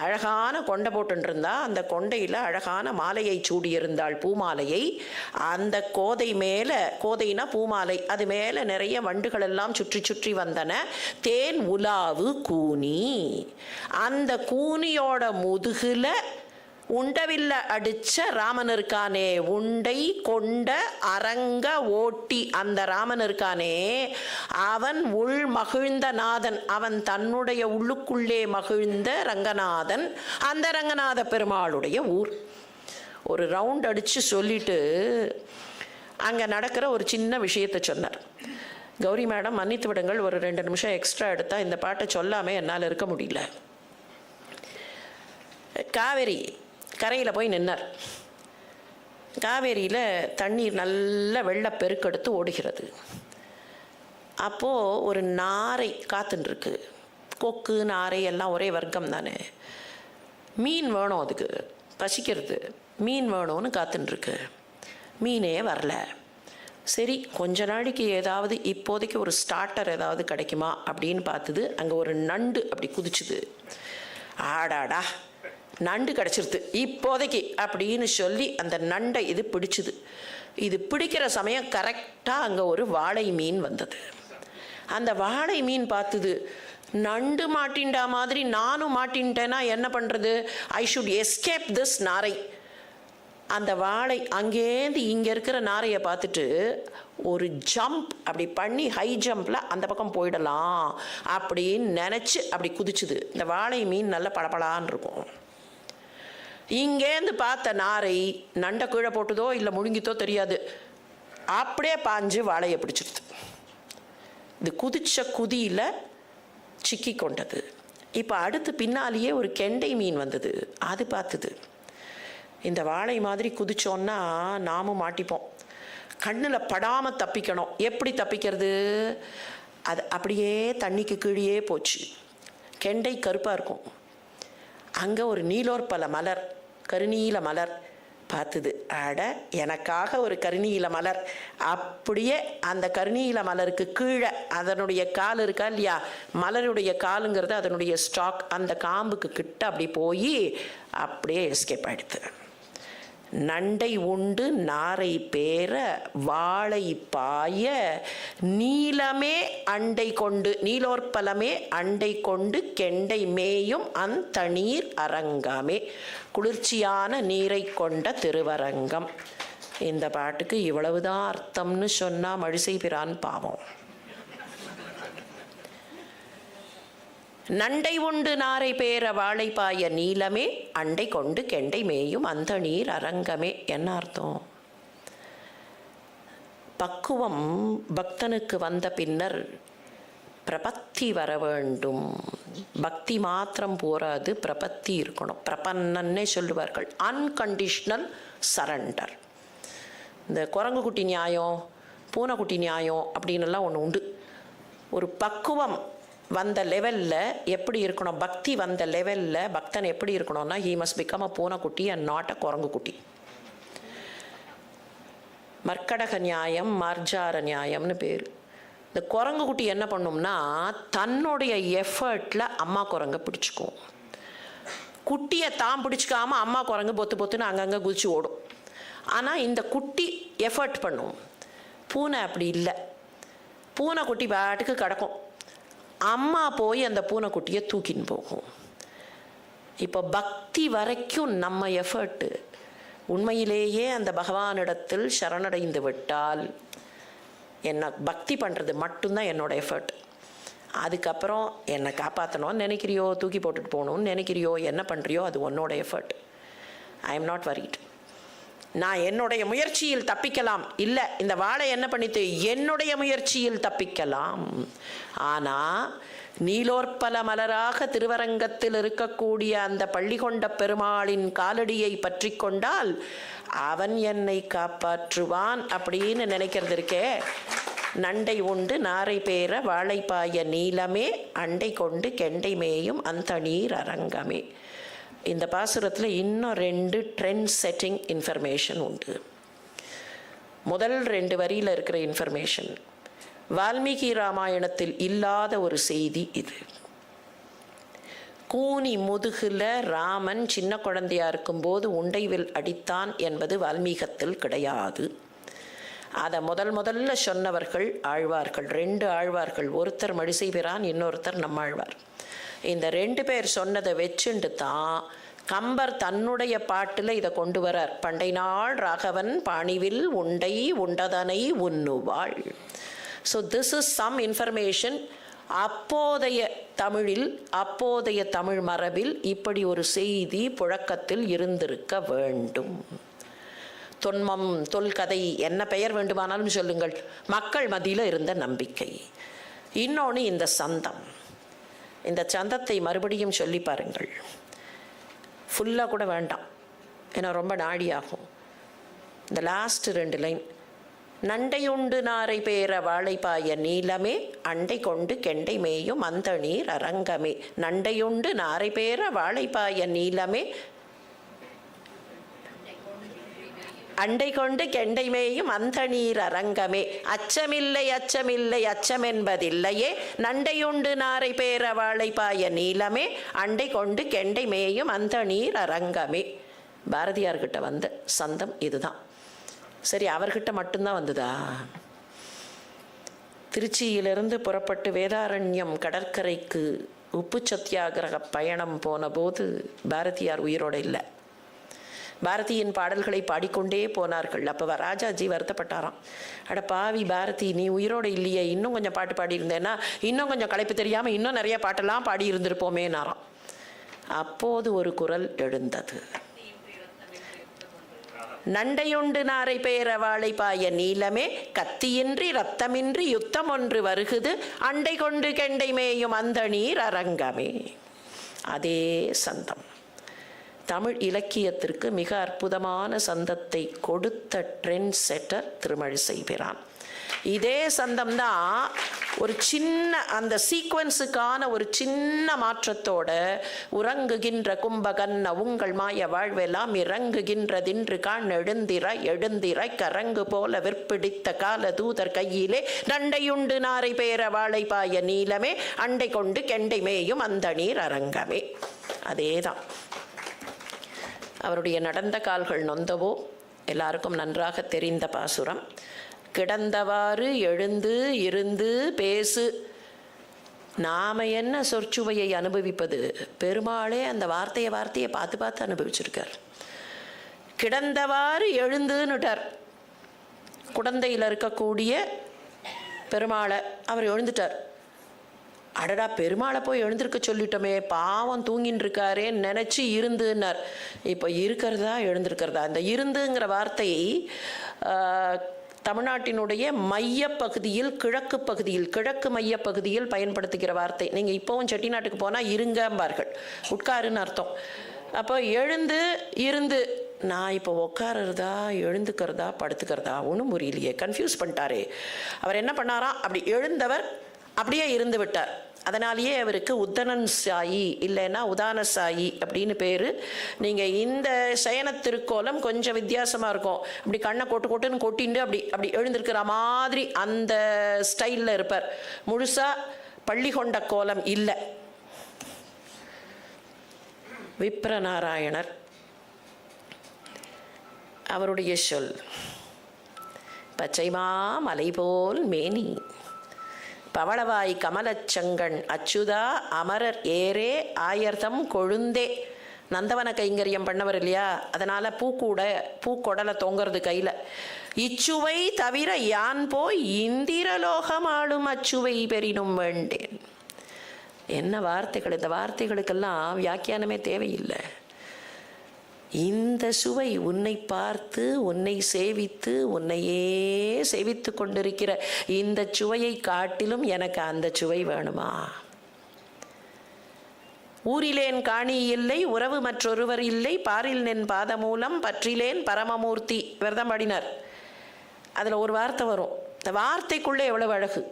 அழகான கொண்டை போட்டுருந்தா அந்த கொண்டையில் அழகான மாலையை சூடியிருந்தாள், பூமாலையை. அந்த கோதை மேலே, கோதைனா பூமாலை, அது மேலே நிறைய வண்டுகள் எல்லாம் சுற்றி சுற்றி வந்தன. தேன் உலாவு கூனி, அந்த கூனியோட முதுகில் உண்டவில்ல அடிச்ச ராமன் இருக்கானே, உண்டை கொண்ட அரங்க ஓட்டி அந்த ராமன் இருக்கானே, அவன் உள் மகிழ்ந்த நாதன், அவன் தன்னுடைய உள்ளுக்குள்ளே மகிழ்ந்த ரங்கநாதன், அந்த ரங்கநாத பெருமாளுடைய ஊர். ஒரு ரவுண்ட் அடித்து சொல்லிட்டு அங்கே நடக்கிற ஒரு சின்ன விஷயத்தை சொன்னார். கௌரி மேடம் மன்னித்து விடுங்கள், ஒரு 2 நிமிஷம் எக்ஸ்ட்ரா எடுத்தால் இந்த பாட்டை சொல்லாமல் என்னால் இருக்க முடியல. காவேரி கரையில் போய் நின்னார். காவேரியில் தண்ணீர் நல்ல வெள்ளப்பெருக்கெடுத்து ஓடுகிறது. அப்போது ஒரு நாரை காத்துன்ருக்கு. கொக்கு நாரை எல்லாம் ஒரே வர்க்கம் தானே. மீன் வேணும், அதுக்கு பசிக்கிறது, மீன் வேணும்னு காத்துன்ருக்கு. மீனே வரல. சரி, கொஞ்ச நாளைக்கு ஏதாவது இப்போதைக்கு ஒரு ஸ்டார்டர் ஏதாவது கிடைக்குமா அப்படின்னு பார்த்துது. அங்கே ஒரு நண்டு அப்படி குதிச்சுது. ஆடாடா நண்டு கிடச்சிருது இப்போதைக்கு அப்படின்னு சொல்லி அந்த நண்டை இது பிடிச்சிது. இது பிடிக்கிற சமயம் கரெக்டாக அங்கே ஒரு வாழை மீன் வந்தது. அந்த வாழை மீன் பார்த்துது, நண்டு மாட்டின்டா மாதிரி நானும் மாட்டின்ட்டேன்னா என்ன பண்ணுறது, ஐ ஷுட் எஸ்கேப் திஸ் நாரை. அந்த வாழை அங்கேருந்து இங்கே இருக்கிற நாரையை பார்த்துட்டு ஒரு ஜம்ப் அப்படி பண்ணி ஹை ஜம்பில் அந்த பக்கம் போயிடலாம் அப்படின்னு நினச்சி அப்படி குதிச்சுது. இந்த வாழை மீன் நல்ல பளபளான்னு இருக்கும். இங்கேருந்து பார்த்த நாரை நண்டை கீழே போட்டுதோ இல்லை முழுங்கித்தோ தெரியாது, அப்படியே பாஞ்சு வாழையை பிடிச்சிடுது. இது குதிச்ச குதியில் சிக்கி கொண்டது. இப்போ அடுத்து பின்னாலேயே ஒரு கெண்டை மீன் வந்தது. அது பார்த்துது, இந்த வாழை மாதிரி குதிச்சோன்னா நாமும் மாட்டிப்போம், கண்ணில் படாமல் தப்பிக்கணும். எப்படி தப்பிக்கிறது? அது அப்படியே தண்ணிக்கு கீழே போச்சு. கெண்டை கருப்பாக இருக்கும். அங்கே ஒரு நீலோற்பல மலர், கருநீல மலர் பார்த்துது. அட, எனக்காக ஒரு கருநீல மலர். அப்படியே அந்த கருநீல மலருக்கு கீழே அதனுடைய கால் இருக்கா இல்லையா, மலருடைய காலுங்கிறது அதனுடைய ஸ்டாக், அந்த காம்புக்கு கிட்ட அப்படி போய் அப்படியே எஸ்கேப் ஆகிடுது. நண்டை உண்டு நாரை பேர வாழை பாய நீலமே அண்டை கொண்டு, நீலோற்பலமே அண்டை கொண்டு கெண்டை மேயும் அந்தணீர் அரங்கமே. குளிர்ச்சியான நீரை கொண்ட திருவரங்கம். இந்த பாட்டுக்கு இவ்வளவுதான் அர்த்தம்னு சொன்னா மழிசை பிரான் பாவம். நண்டை உண்டு நாரை பேர வாழைப்பாய நீலமே அண்டை கொண்டு கெண்டை மேயும் அந்த நீர் அரங்கமே. என்ன அர்த்தம்? பக்குவம் பக்தனுக்கு வந்த பின்னர் பிரபத்தி வர வேண்டும். பக்தி மாத்திரம் போராது, பிரபத்தி இருக்கணும். பிரபன்னன்னே சொல்லுவார்கள். Unconditional surrender. இந்த குரங்குக்குட்டி நியாயம், பூனைக்குட்டி நியாயம் அப்படின்னுலாம் ஒன்று உண்டு. ஒரு பக்குவம் வந்த லெவலில் எப்படி இருக்கணும், பக்தி வந்த லெவலில் பக்தன் எப்படி இருக்கணும்னா, ஹீ மஸ்ட் பிகம் அ பூனைக்குட்டி அண்ட் நாட் அ குரங்குக்குட்டி. மர்க்கடக நியாயம், மார்ஜார நியாயம்னு பேர். இந்த குரங்குக்குட்டி என்ன பண்ணும்னா, தன்னுடைய எஃபர்ட்டில் அம்மா குரங்கை பிடிச்சிக்கும். குட்டியை தான் பிடிச்சிக்காமல் அம்மா குரங்கு பொத்து பொத்துன்னு அங்கங்கே குதிச்சு ஓடும். ஆனால் இந்த குட்டி எஃபர்ட் பண்ணும். பூனை அப்படி இல்லை. பூனைக்குட்டி பாட்டுக்கு கிடக்கும். அம்மா போய் அந்த பூனைக்குட்டியை தூக்கின்னு போகும். இப்போ பக்தி வரைக்கும் நம்ம எஃபர்ட்டு. உண்மையிலேயே அந்த பகவானிடத்தில் சரணடைந்து விட்டால் என்னை பக்தி பண்ணுறது மட்டும்தான் என்னோட எஃபர்ட். அதுக்கப்புறம் என்னை காப்பாற்றணும்னு நினைக்கிறியோ, தூக்கி போட்டுட்டு போகணும்னு நினைக்கிறியோ, என்ன பண்ணுறியோ, அது உன்னோட effort. I am not worried. நான் என்னுடைய முயற்சியில் தப்பிக்கலாம். இல்லை, இந்த வாழை என்ன பண்ணிட்டு என்னுடைய முயற்சியில் தப்பிக்கலாம். ஆனால் நீலோற்பல மலராக திருவரங்கத்தில் இருக்கக்கூடிய அந்த பள்ளி கொண்ட பெருமாளின் காலடியை பற்றி கொண்டால் அவன் என்னை காப்பாற்றுவான் அப்படின்னு நினைக்கிறது இருக்கே. நண்டை உண்டு நாரை பேர வாழைப்பாய நீலமே அண்டை கொண்டு கெண்டை மேயும் அந்த நீர் அரங்கமே. இந்த பாசுரத்தில் இன்னும் 2 ட்ரெண்ட் செட்டிங் இன்ஃபர்மேஷன் உண்டு. முதல் 2 வரியில் இருக்கிற இன்ஃபர்மேஷன் வால்மீகி ராமாயணத்தில் இல்லாத ஒரு செய்தி இது. கூனி முதுகுல ராமன் சின்ன குழந்தையா இருக்கும்போது உண்டைவில் அடித்தான் என்பது வால்மீகத்தில் கிடையாது. அதை முதல்ல சொன்னவர்கள் ஆழ்வார்கள், 2 ஆழ்வார்கள். ஒருத்தர் மழிசை பிரான், இன்னொருத்தர் நம்மாழ்வார். இந்த 2 பேர் சொன்னதை வச்சுண்டு தான் கம்பர் தன்னுடைய பாட்டில் இதை கொண்டு வரார். பண்டை நாள் ராகவன் பாணிவில் உண்டை உண்டதனை உண்ணுவாள். So this is some information. அப்போதைய தமிழில், அப்போதைய தமிழ் மரபில் இப்படி ஒரு செய்தி புழக்கத்தில் இருந்திருக்க வேண்டும். தொன்மம், தொல்கதை, என்ன பெயர் வேண்டுமானாலும் சொல்லுங்கள், மக்கள் மத்தியில் இருந்த நம்பிக்கை. இன்னொன்று இந்த சந்தம். இந்த சந்தத்தை மறுபடியும் சொல்லி பாருங்கள். ஃபுல்லாக கூட வேண்டாம், ஏன்னா ரொம்ப நாடியாகும். இந்த லாஸ்ட் 2 லைன், நண்டையுண்டு நாரை பேர வாழைப்பாய நீலமே அண்டை கொண்டு கெண்டை மேயும் அந்த நீர் அரங்கமே. நண்டையுண்டு நாரை பேர வாழைப்பாய நீலமே அண்டை கொண்டு கெண்டை மேயும் அந்த நீர் அரங்கமே. அச்சமில்லை அச்சமில்லை அச்சமென்பதில்லையே நண்டையுண்டு நாரை பேர வாழைப்பாய நீலமே அண்டை கொண்டு கெண்டை மேயும் அந்த நீர் அரங்கமே. பாரதியார்கிட்ட வந்த சந்தம் இதுதான். சரி, அவர்கிட்ட மட்டும்தான் வந்ததா? திருச்சியிலிருந்து புறப்பட்டு வேதாரண்யம் கடற்கரைக்கு உப்பு சத்தியாகிரக பயணம் போன போது பாரதியார் உயிரோடு இல்லை. பாரதியின் பாடல்களை பாடிக்கொண்டே போனார்கள். அப்போ ராஜாஜி வருத்தப்பட்டாராம். அட பாவி பாரதி, நீ உயிரோடு இல்லையே, இன்னும் கொஞ்சம் பாட்டு பாடியிருந்தேன்னா இன்னும் கொஞ்சம் களைப்பு தெரியாமல் இன்னும் நிறைய பாட்டெல்லாம் பாடி இருந்திருப்போமேனாராம். அப்போது ஒரு குரல் எழுந்தது, நண்டையுண்டு நாரை பேர வாழைப்பாய நீலமே கத்தியின்றி ரத்தமின்றி யுத்தம் ஒன்று வருகுது அண்டை கொண்டு கெண்டை மேயும் அந்த நீர் அரங்கமே. அதே சந்தம். தமிழ் இலக்கியத்திற்கு மிக அற்புதமான சந்தத்தை கொடுத்த ட்ரெண்ட் செட்டர் திருமழிசை பிரான். இதே சந்தம்தான் ஒரு சின்ன அந்த சீக்வன்ஸுக்கான ஒரு சின்ன மாற்றத்தோட உறங்குகின்ற கும்பகன்ன உங்கள் மாய வாழ்வெல்லாம் இறங்குகின்றதின்று காண் எழுந்திராய் எழுந்திராய் கரங்கு போல விற்பிடித்த கால தூதர் கையிலே நண்டையுண்டு நாரை பேர வாழைப்பாய நீலமே அண்டை கொண்டு கெண்டை மேயும் அந்த நீர் அரங்கமே. அதேதான். அவருடைய நடந்த கால்கள் நொந்தவோ எல்லாருக்கும் நன்றாக தெரிந்த பாசுரம். கிடந்தவாறு எழுந்து இருந்து பேசு. நாம என்ன சொற்சுவையை அனுபவிப்பது? பெருமாளே அந்த வார்த்தையை பார்த்து பார்த்து அனுபவிச்சிருக்கார். கிடந்தவாறு எழுந்துன்னுட்டார். குடந்தையில் இருக்கக்கூடிய பெருமாளை அவர் எழுந்துட்டார். அடடா, பெருமாளை போய் எழுந்திருக்க சொல்லிட்டோமே, பாவம் தூங்கின்னு இருக்காரேன்னு நினச்சி இருந்துன்னார். இப்போ இருக்கிறதா எழுந்திருக்கிறதா? இந்த இருந்துங்கிற வார்த்தை தமிழ்நாட்டினுடைய மையப்பகுதியில், கிழக்கு பகுதியில், கிழக்கு மையப்பகுதியில் பயன்படுத்துகிற வார்த்தை. நீங்கள் இப்போவும் செட்டிநாட்டுக்கு போனால் இருங்கம்பார்கள், உட்காருன்னு அர்த்தம். அப்போ எழுந்து இருந்து, நான் இப்போ உட்காருறதா எழுந்துக்கிறதா படுத்துக்கிறதா ஒன்றும் புரியலையே, கன்ஃபியூஸ் பண்ணிட்டாரே. அவர் என்ன பண்ணாராம், அப்படி எழுந்தவர் அப்படியே இருந்து விட்டார். அதனாலேயே அவருக்கு உத்தனன் சாயி இல்லைன்னா உதான சாயி அப்படின்னு பேர். நீங்கள் இந்த சயன திருக்கோலம் கொஞ்சம் வித்தியாசமாக இருக்கும். அப்படி கண்ணை கொட்டுன்னு கொட்டிண்டு அப்படி அப்படி எழுந்திருக்கிற மாதிரி அந்த ஸ்டைலில் இருப்பார். முழுசாக பள்ளி கொண்ட கோலம் இல்லை. விப்ரநாராயணர் அவருடைய சொல், பச்சைமா மலை போல் மேனி, பவளவாய் கமலச்சங்கண் அச்சுதா அமரர் ஏரே ஆயர்தம் கொழுந்தே. நந்தவன கைங்கரியம் பண்ணவர் இல்லையா, அதனால் பூக்கொடலை தொங்குறது கையில். இச்சுவை தவிர யான் போய் இந்திரலோகம் ஆளும் அச்சுவை பெறினும் வேண்டேன். என்ன வார்த்தைகள்! இந்த வார்த்தைகளுக்கெல்லாம் வியாக்கியானமே தேவையில்லை. இந்த சுவை உன்னை பார்த்து உன்னை சேவித்து உன்னையே சேவித்து கொண்டிருக்கிற இந்த சுவையை காட்டிலும் எனக்கு அந்த சுவை வேணுமா? ஊரிலேன் காணி இல்லை உறவு மற்றொருவர் இல்லை, பாரில் நின் பாதமூலம் பற்றிலேன் பரமமூர்த்தி. விரதம் பாடினார். அதில் ஒரு வார்த்தை வரும். இந்த வார்த்தைக்குள்ளே எவ்வளவு அழகு!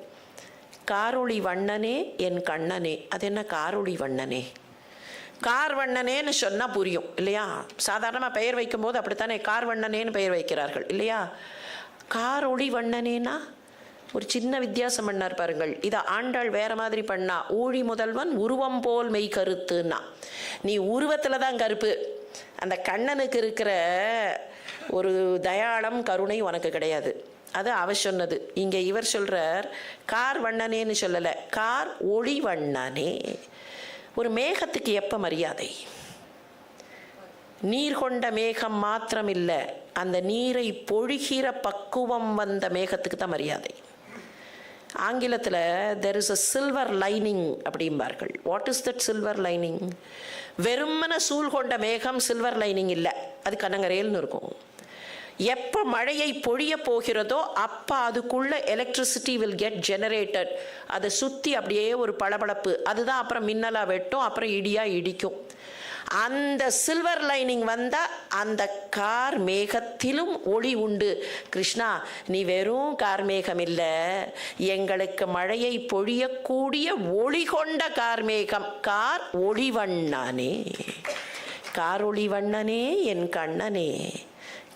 காரொளி வண்ணனே என் கண்ணனே. அது என்ன காரொளி வண்ணனே? கார்வண்ணனேன்னு சொன்னால் புரியும் இல்லையா? சாதாரணமாக பெயர் வைக்கும்போது அப்படித்தானே கார்வண்ணனேன்னு பெயர் வைக்கிறார்கள் இல்லையா? காரொளி வண்ணனேனா ஒரு சின்ன வித்தியாசம் பண்ணார் பாருங்கள். இதை ஆண்டாள் வேற மாதிரி பண்ணா. ஊழி முதல்வன் உருவம் போல் மெய் கருத்துன்னா, நீ உருவத்தில் தான் கருப்பு, அந்த கண்ணனுக்கு இருக்கிற ஒரு தயாளம் கருணை உனக்கு கிடையாது. அது அவ சொன்னது. இங்கே இவர் சொல்றார் கார் வண்ணனேன்னு சொல்லலை, கார் ஒளி வண்ணனே. ஒரு மேகத்துக்கு எப்போ மரியாதை? நீர் கொண்ட மேகம் மாத்திரம் இல்லை, அந்த நீரை பொழிகிற பக்குவம் வந்த மேகத்துக்கு தான் மரியாதை. ஆங்கிலத்தில் there is a silver lining அப்படிம்பார்கள். What is that silver lining? வெறுமன சூழ் கொண்ட மேகம் சில்வர் லைனிங் இல்லை, அது கனங்கரேல்னு இருக்கும். எப்போ மழையை பொழிய போகிறதோ அப்போ அதுக்குள்ள எலக்ட்ரிசிட்டி வில் கெட் ஜெனரேட்டட். அதை சுற்றி அப்படியே ஒரு பளபளப்பு, அதுதான் அப்புறம் மின்னலாக வெட்டும், அப்புறம் இடியாக இடிக்கும். அந்த சில்வர் லைனிங் வந்தால் அந்த கார் மேகத்திலும் ஒளி உண்டு. கிருஷ்ணா, நீ வெறும் கார் மேகம் இல்லை, எங்களுக்கு மழையை பொழியக்கூடிய ஒளி கொண்ட கார் மேகம். கார் ஒளிவண்ணனே, காரொளி வண்ணனே என் கண்ணனே,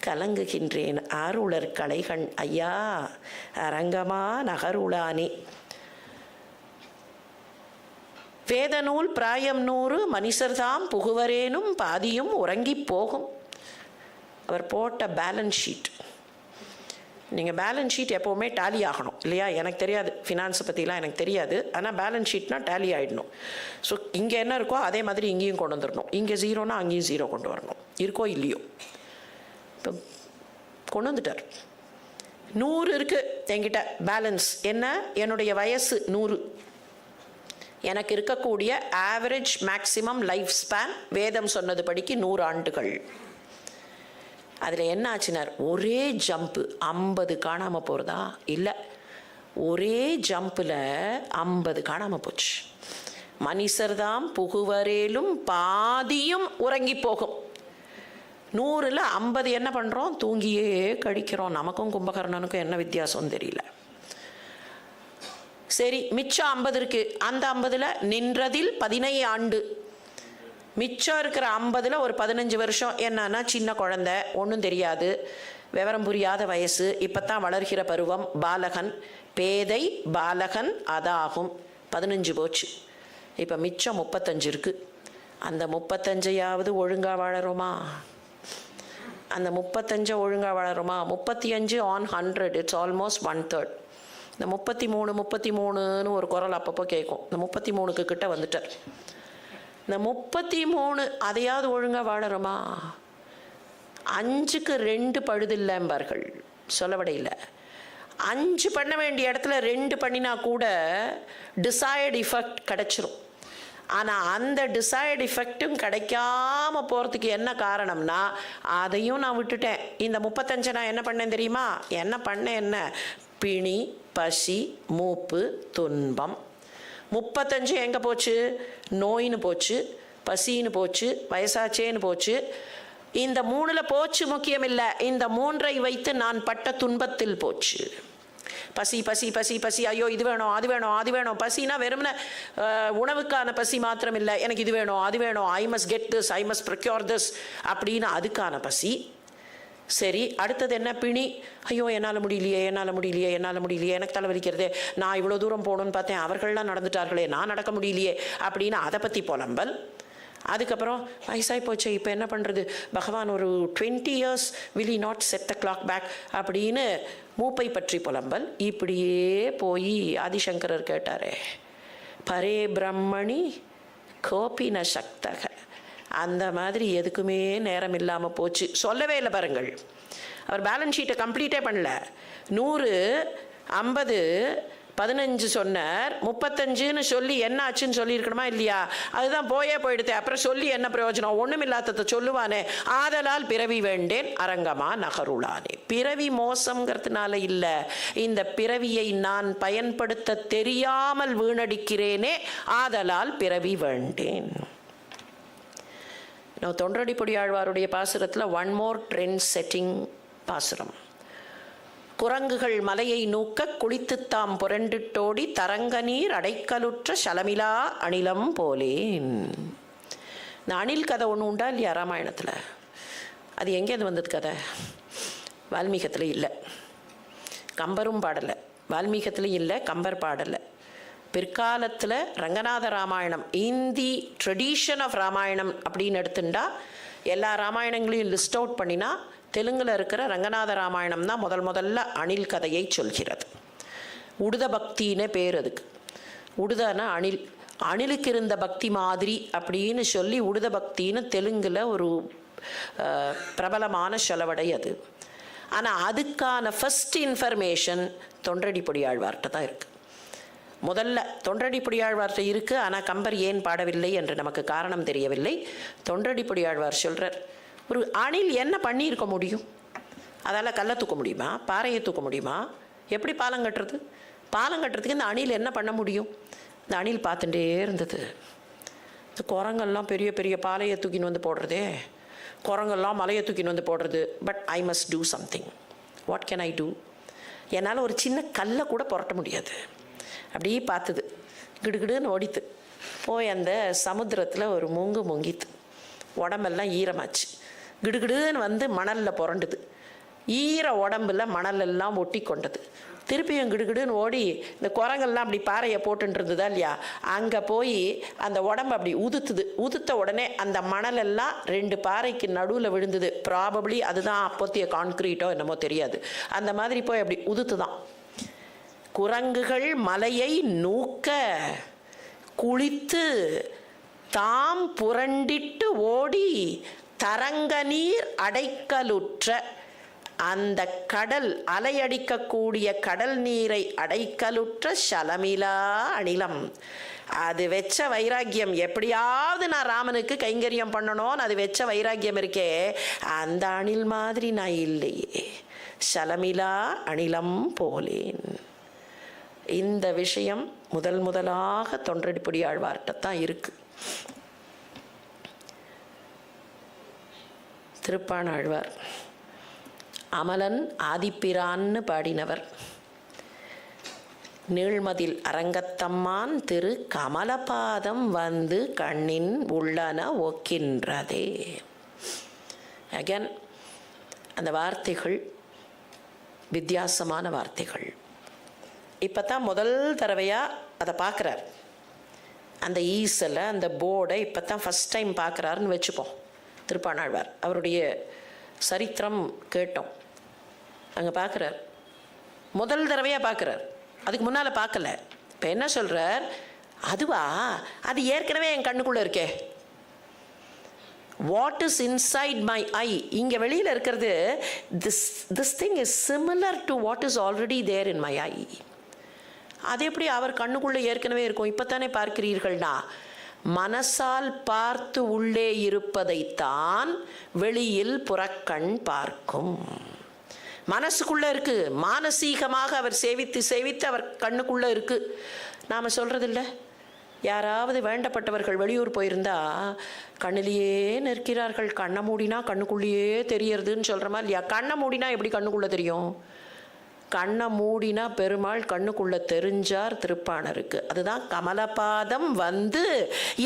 கலங்குகின்றேன் ஆருளர் கலைகண் ஐயா அரங்கமா நகருளானே. வேதநூல் பிராயம் 100 மனுஷர்தாம் புகுவரேனும் பாதியும் உறங்கி போகும். அவர் போட்ட பேலன்ஸ் ஷீட். நீங்கள் பேலன்ஸ் ஷீட் எப்போவுமே டேலி ஆகணும் இல்லையா? எனக்கு தெரியாது, ஃபினான்ஸை பற்றிலாம் எனக்கு தெரியாது. ஆனால் பேலன்ஸ் ஷீட்னால் டேலி ஆகிடணும். ஸோ இங்கே என்ன இருக்கோ அதே மாதிரி இங்கேயும் கொண்டு வந்துடணும். இங்கே 0னா அங்கேயும் 0 கொண்டு வரணும், இருக்கோ இல்லையோ. இப்போ கொண்டு வந்துட்டார். 100 இருக்குது என்கிட்ட பேலன்ஸ். என்ன? என்னுடைய வயசு 100. எனக்கு இருக்கக்கூடிய ஆவரேஜ் மேக்சிமம் லைஃப் ஸ்பேன் வேதம் சொன்னது படிக்கு 100 ஆண்டுகள். அதில் என்ன ஆச்சுனார்? ஒரே ஜம்ப்பு 50 காணாமல் போகிறதா? இல்லை, ஒரே ஜம்பில் 50 காணாமல் போச்சு. மனுஷர்தாம் புகுவரேலும் பாதியும் உறங்கி போகும். 100ல் 50 என்ன பண்ணுறோம்? தூங்கியே கழிக்கிறோம். நமக்கும் கும்பகர்ணனுக்கும் என்ன வித்தியாசம் தெரியல. சரி, மிச்சம் 50 இருக்கு. அந்த 50ல் நின்றதில் 15 ஆண்டு. மிச்சம் இருக்கிற 50ல் ஒரு 15 வருஷம் என்னன்னா சின்ன குழந்தை, ஒன்றும் தெரியாது, விவரம் புரியாத வயசு, இப்போ தான் வளர்கிற பருவம், பாலகன், பேதை பாலகன் அதாகும். 15 போச்சு. இப்போ மிச்சம் 35 இருக்கு. அந்த 35யாவது ஒழுங்காக வாழறோமா? அந்த 35 ஒழுங்காக வளருமா? 35 on 100, இட்ஸ் ஆல்மோஸ்ட் 1/3. இந்த 33 ஒரு குரல் அப்பப்போ கேட்கும். இந்த 33க்கு கிட்ட வந்துட்டார். இந்த 33 அதையாவது ஒழுங்காக வாழறோமா? 5க்கு 2 பழுதில்லைம்பார்கள். சொல்லப்படையில் 5 பண்ண வேண்டிய இடத்துல 2 பண்ணினா கூட டிசைர்டு இஃபெக்ட் கிடச்சிரும். ஆனால் அந்த டிசைர்டு இஃபெக்டும் கிடைக்காம போகிறதுக்கு என்ன காரணம்னா, அதையும் நான் விட்டுட்டேன். இந்த 35 நான் என்ன பண்ணேன் தெரியுமா? என்ன பிணி, பசி, மூப்பு, துன்பம். 35 எங்கே போச்சு? நோயின்னு போச்சு, பசின்னு போச்சு, வயசாச்சேன்னு போச்சு. இந்த 3ல் போச்சு முக்கியமில்லை, இந்த 3ஐ வைத்து நான் பட்ட துன்பத்தில் போச்சு. பசி பசி பசி பசி, ஐயோ இது வேணும் அது வேணும் அது வேணும். பசினா வெறும்ன உணவுக்கான பசி மாத்திரம் இல்லை, எனக்கு இது வேணும் அது வேணும், I must get this, I must procure this அப்படின்னு அதுக்கான பசி. சரி, அடுத்தது என்ன? பிணி. ஐயோ என்னால் முடியலையே எனக்கு தலைவலிக்கிறது, நான் இவ்வளோ தூரம் போகணுன்னு பார்த்தேன், அவர்கள்லாம் நடந்துட்டார்களே, நான் நடக்க முடியலையே அப்படின்னு அதை பற்றி புலம்பல். அதுக்கப்புறம் வயசாகி போச்சு, இப்போ என்ன பண்ணுறது, பகவான் ஒரு 20 years will he not set the clock back அப்படின்னு மூப்பை பற்றி புலம்பல். இப்படியே போய் ஆதிசங்கரர் கேட்டாரே, பரே பிரம்மணி கோபின சக்தக, அந்த மாதிரி எதுக்குமே நேரம் இல்லாமல் போச்சு. சொல்லவே இல்லை பாருங்கள், அவர் பேலன்ஸ் ஷீட்டை கம்ப்ளீட்டே பண்ணல. 100, 50, 15 சொன்னார், 35ன்னு சொல்லி என்ன ஆச்சுன்னு சொல்லியிருக்கணுமா இல்லையா? அதுதான் போயிடுது. அப்புறம் சொல்லி என்ன பிரயோஜனம்? ஒன்றும் இல்லாததை சொல்லுவானே. ஆதலால் பிறவி வேண்டேன் அரங்கமா நகருளானே. பிறவி மோசம்ங்கிறதுனால இல்லை, இந்த பிறவியை நான் பயன்படுத்த தெரியாமல் வீணடிக்கிறேனே, ஆதலால் பிறவி வேண்டேன். தொண்டரடிப்பொடி ஆழ்வாருடைய பாசுரத்தில் ஒன் மோர் ட்ரெண்ட் செட்டிங் பாசுரம். குரங்குகள் மலையை நூக்க குளித்துத்தாம் புரண்டிட்டோடி தரங்க நீர் அடைக்கலுற்ற சலமிலா அணிலம் போலேன். இந்த அணில் கதை ஒன்று உண்டா இல்லையா ராமாயணத்தில்? அது எங்கேருந்து வந்தது கதை? வால்மீகத்தில் இல்லை, கம்பரும் பாடலை. வால்மீகத்தில் இல்லை, கம்பர் பாடலை. பிற்காலத்தில் ரங்கநாத ராமாயணம், இந்தி ட்ரெடிஷன் ஆஃப் ராமாயணம் அப்படின்னு எடுத்துட்டா எல்லா ராமாயணங்களையும் லிஸ்ட் அவுட் பண்ணினா தெலுங்கில் இருக்கிற ரங்கநாத ராமாயணம் தான் முதல்ல அணில் கதையை சொல்கிறது. உடுத பக்தின்னு பேர் அதுக்கு. உடுதனா அணில், அணிலுக்கு இருந்த பக்தி மாதிரி அப்படின்னு சொல்லி உடுத பக்தின்னு தெலுங்கில் ஒரு பிரபலமான சொலவடை அது. ஆனால் அதுக்கான ஃபஸ்ட் இன்ஃபர்மேஷன் தொண்டரடிப்பொடி ஆழ்வார்கிட்ட தான் இருக்குது. முதல்ல தொண்டரடிப்பொடி ஆழ்வார்கிட்ட இருக்குது, ஆனால் கம்பர் ஏன் பாடவில்லை என்று நமக்கு காரணம் தெரியவில்லை. தொண்டரடிப்பொடி ஆழ்வார் சொல்கிறார், ஒரு அணில் என்ன பண்ணியிருக்க முடியும்? அதால் கல்லை தூக்க முடியுமா? பாறையை தூக்க முடியுமா? எப்படி பாலம் கட்டுறது? பாலம் கட்டுறதுக்கு இந்த அணில் என்ன பண்ண முடியும்? இந்த அணில் பார்த்துட்டே இருந்தது. இந்த குரங்கெல்லாம் பெரிய பெரிய பாலையை தூக்கின்னு வந்து போடுறதே, குரங்கெல்லாம் மலையை தூக்கின்னு வந்து போடுறது. But I must do something. What can I do? என்னால் ஒரு சின்ன கல்லை கூட புரட்ட முடியாது. அப்படியே பார்த்துது, கிடுகிடுன்னு ஓடித்து போய் அந்த சமுத்திரத்தில் ஒரு முங்கித்து. உடம்பெல்லாம் ஈரமாச்சு. கிடுகிடுன்னு வந்து மணலில் புரண்டுது. ஈர உடம்புல மணலெல்லாம் ஒட்டி கொண்டது. திருப்பியும் கிடுகிடுன்னு ஓடி இந்த குரங்கெல்லாம் அப்படி பாறையை போட்டுட்டு இருந்ததா இல்லையா, அங்கே போய் அந்த உடம்பு அப்படி உதுத்த உடனே அந்த மணலெல்லாம் 2 பாறைக்கு நடுவில் விழுந்தது. ப்ராபப்ளி அதுதான் அப்போத்திய கான்கிரீட்டோ என்னமோ தெரியாது. அந்த மாதிரி போய் அப்படி உதுத்துதான். குரங்குகள் மலையை நூக்க குளித்து தாம் புரண்டிட்டு ஓடி தரங்க நீர் அடைக்கலுற்ற, அந்த கடல் அலையடிக்கக்கூடிய கடல் நீரை அடைக்கலுற்ற சலமிலா அணிலம். அது வெச்ச வைராக்கியம், எப்படியாவது நான் ராமனுக்கு கைங்கரியம் பண்ணணும்னு அது வெச்ச வைராக்கியம் இருக்கே, அந்த அணில் மாதிரி நான் இல்லையே. சலமிலா அணிலம் போலேன். இந்த விஷயம் முதலாக தொண்டரடிப்பொடி ஆழ்வார்கிட்ட தான் இருக்கு. திருப்பாணாழ்வார் அமலன் ஆதிப்பிரான்னு பாடினவர். நீழ்மதில் அரங்கத்தம்மான் திரு கமலபாதம் வந்து கண்ணின் உள்ளன ஒக்கின்றதே. அகன் அந்த வார்த்தைகள் வித்தியாசமான வார்த்தைகள். இப்போ தான் முதல் தடவையாக அதை பார்க்குறார். அந்த ஈசலை, அந்த போர்டை இப்போ தான் ஃபஸ்ட் டைம் பார்க்குறாருன்னு வச்சுப்போம். திருப்பாணாழ்வார் அவருடைய சரித்திரம் கேட்டோம். அங்கே பார்க்குறார், முதல் தடவையாக பார்க்குறார். அதுக்கு முன்னால் பார்க்கல. இப்போ என்ன சொல்கிறார்? அதுவா, அது ஏற்கனவே என் கண்ணுக்குள்ளே இருக்கே. What is inside my eye, இங்கே வெளியில் இருக்கிறது this thing is similar to what is already there in my eye. அது எப்படி அவர் கண்ணுக்குள்ளே ஏற்கனவே இருக்கும், இப்போ தானே பார்க்கிறீர்கள்னா? மனசால் பார்த்து உள்ளே இருப்பதைத்தான் வெளியில் புறக்கண் பார்க்கும். மனசுக்குள்ளே இருக்கு, மானசீகமாக அவர் சேவித்து சேவித்து அவர் கண்ணுக்குள்ளே இருக்கு. நாம் சொல்கிறதில்ல, யாராவது வேண்டப்பட்டவர்கள் வெளியூர் போயிருந்தா கண்ணிலேயே நிற்கிறார்கள், கண்ணை மூடினா கண்ணுக்குள்ளேயே தெரியறதுன்னு சொல்கிற மாதிரி இல்லையா? கண்ணை மூடினா எப்படி கண்ணுக்குள்ளே தெரியும்? கண்ணை மூடினா பெருமாள் கண்ணுக்குள்ளே தெரிஞ்சார் திருப்பாணருக்கு. அதுதான் கமலபாதம் வந்து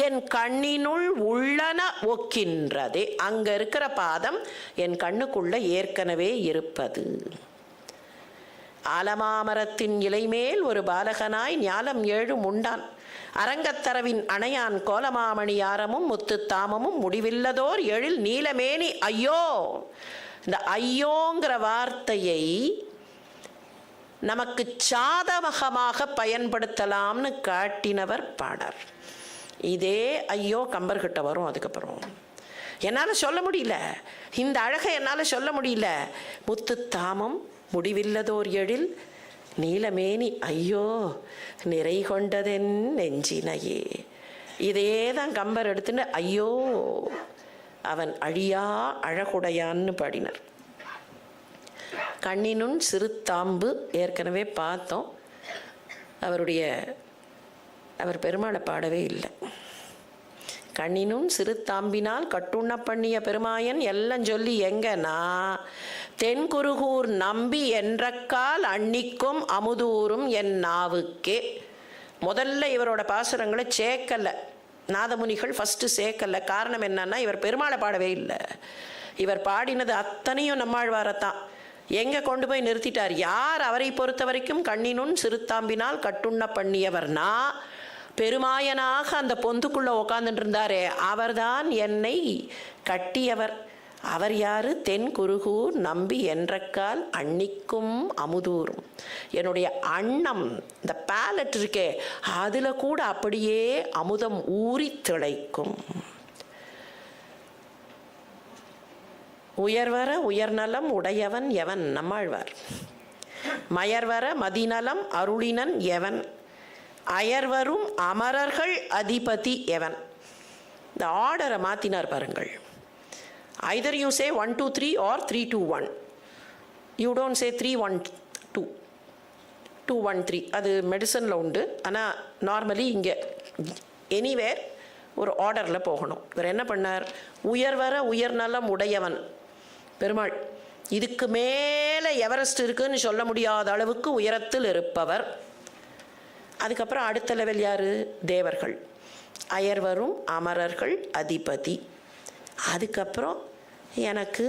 என் கண்ணினுள் உள்ளன ஒக்கின்றதே. அங்கே இருக்கிற பாதம் என் கண்ணுக்குள்ளே ஏற்கனவே இருப்பது. ஆலமாமரத்தின் இலைமேல் ஒரு பாலகனாய் ஞாலம் 7 உண்டான். அரங்கத்தரவின் அணையான் கோலமாமணி யாரமும் முத்து தாமமும் முடிவில்லதோர் எழில் நீலமேனி. ஐயோ, இந்த ஐயோங்கிற வார்த்தையை நமக்கு சாதகமாக பயன்படுத்தலாம்னு காட்டினவர் பாடர். இதே ஐயோ கம்பர்கிட்ட வரும். அதுக்கப்புறம் என்னால் சொல்ல முடியல, இந்த அழகை என்னால் சொல்ல முடியல. முத்து தாமம் முடிவில்லதோர் எழில் நீலமேனி ஐயோ நிறை கொண்டதென் நெஞ்சினையே. இதே தான் கம்பர் எடுத்துன்னு ஐயோ அவன் அழியா அழகுடையான்னு பாடினார். கண்ணினுன் சிறுத்தாம்பு ஏற்கனவே பார்த்தோம். அவர் பெருமாளை பாடவே இல்லை. கண்ணினும் சிறுத்தாம்பினால் கட்டுண்ண பண்ணிய பெருமாயன் எல்லாம் சொல்லி எங்கன்னா தென்குருகூர் நம்பி என்றக்கால் அன்னிக்கும் அமுதூரும் என் நாவுக்கே. முதல்ல இவரோட பாசுரங்களை சேர்க்கலை நாதமுனிகள், ஃபஸ்ட்டு சேர்க்கலை. காரணம் என்னன்னா, இவர் பெருமாளை பாடவே இல்லை. இவர் பாடினது அத்தனையும் நம்மாழ்வாரத்தான். எங்கே கொண்டு போய் நிறுத்திட்டார்? யார் அவரை பொறுத்த வரைக்கும் கண்ணினுன் சிறுத்தாம்பினால் கட்டுண்ண பண்ணியவர்னா பெருமாயனாக அந்த பொந்துக்குள்ளே உக்காந்துட்டு இருந்தாரே அவர்தான் என்னை கட்டியவர். அவர் யாரு? தென் குருகூர் நம்பி என்றக்கால் அன்னிக்கும் அமுதூரும். என்னுடைய அன்னம், இந்த பேலட் இருக்கே, அதில் கூட அப்படியே அமுதம் ஊறி திளைக்கும். உயர்வர உயர்நலம் உடையவன் எவன்? நம்மாழ்வார். மயர்வர மதிநலம் அருளினன் எவன்? அயர்வரும் அமரர்கள் அதிபதி எவன்? இந்த ஆர்டரை மாற்றினார் பாருங்கள். Hyder you say 1 2 3 or 3 2 1. You don't say 3 1 2 2 1 3. அது மெடிசனில் உண்டு. ஆனால் நார்மலி இங்கே எனிவேர் ஒரு ஆர்டரில் போகணும். இவர் என்ன பண்ணார்? உயர்வர உயர்நலம் உடையவன் பெருமாள். இதுக்கு மேலே எவரெஸ்ட் இருக்குன்னு சொல்ல முடியாத அளவுக்கு உயரத்தில் இருப்பவர். அதுக்கப்புறம் அடுத்த லெவல் யார்? தேவர்கள். அயர்வரும் அமரர்கள் அதிபதி. அதுக்கப்புறம் எனக்கு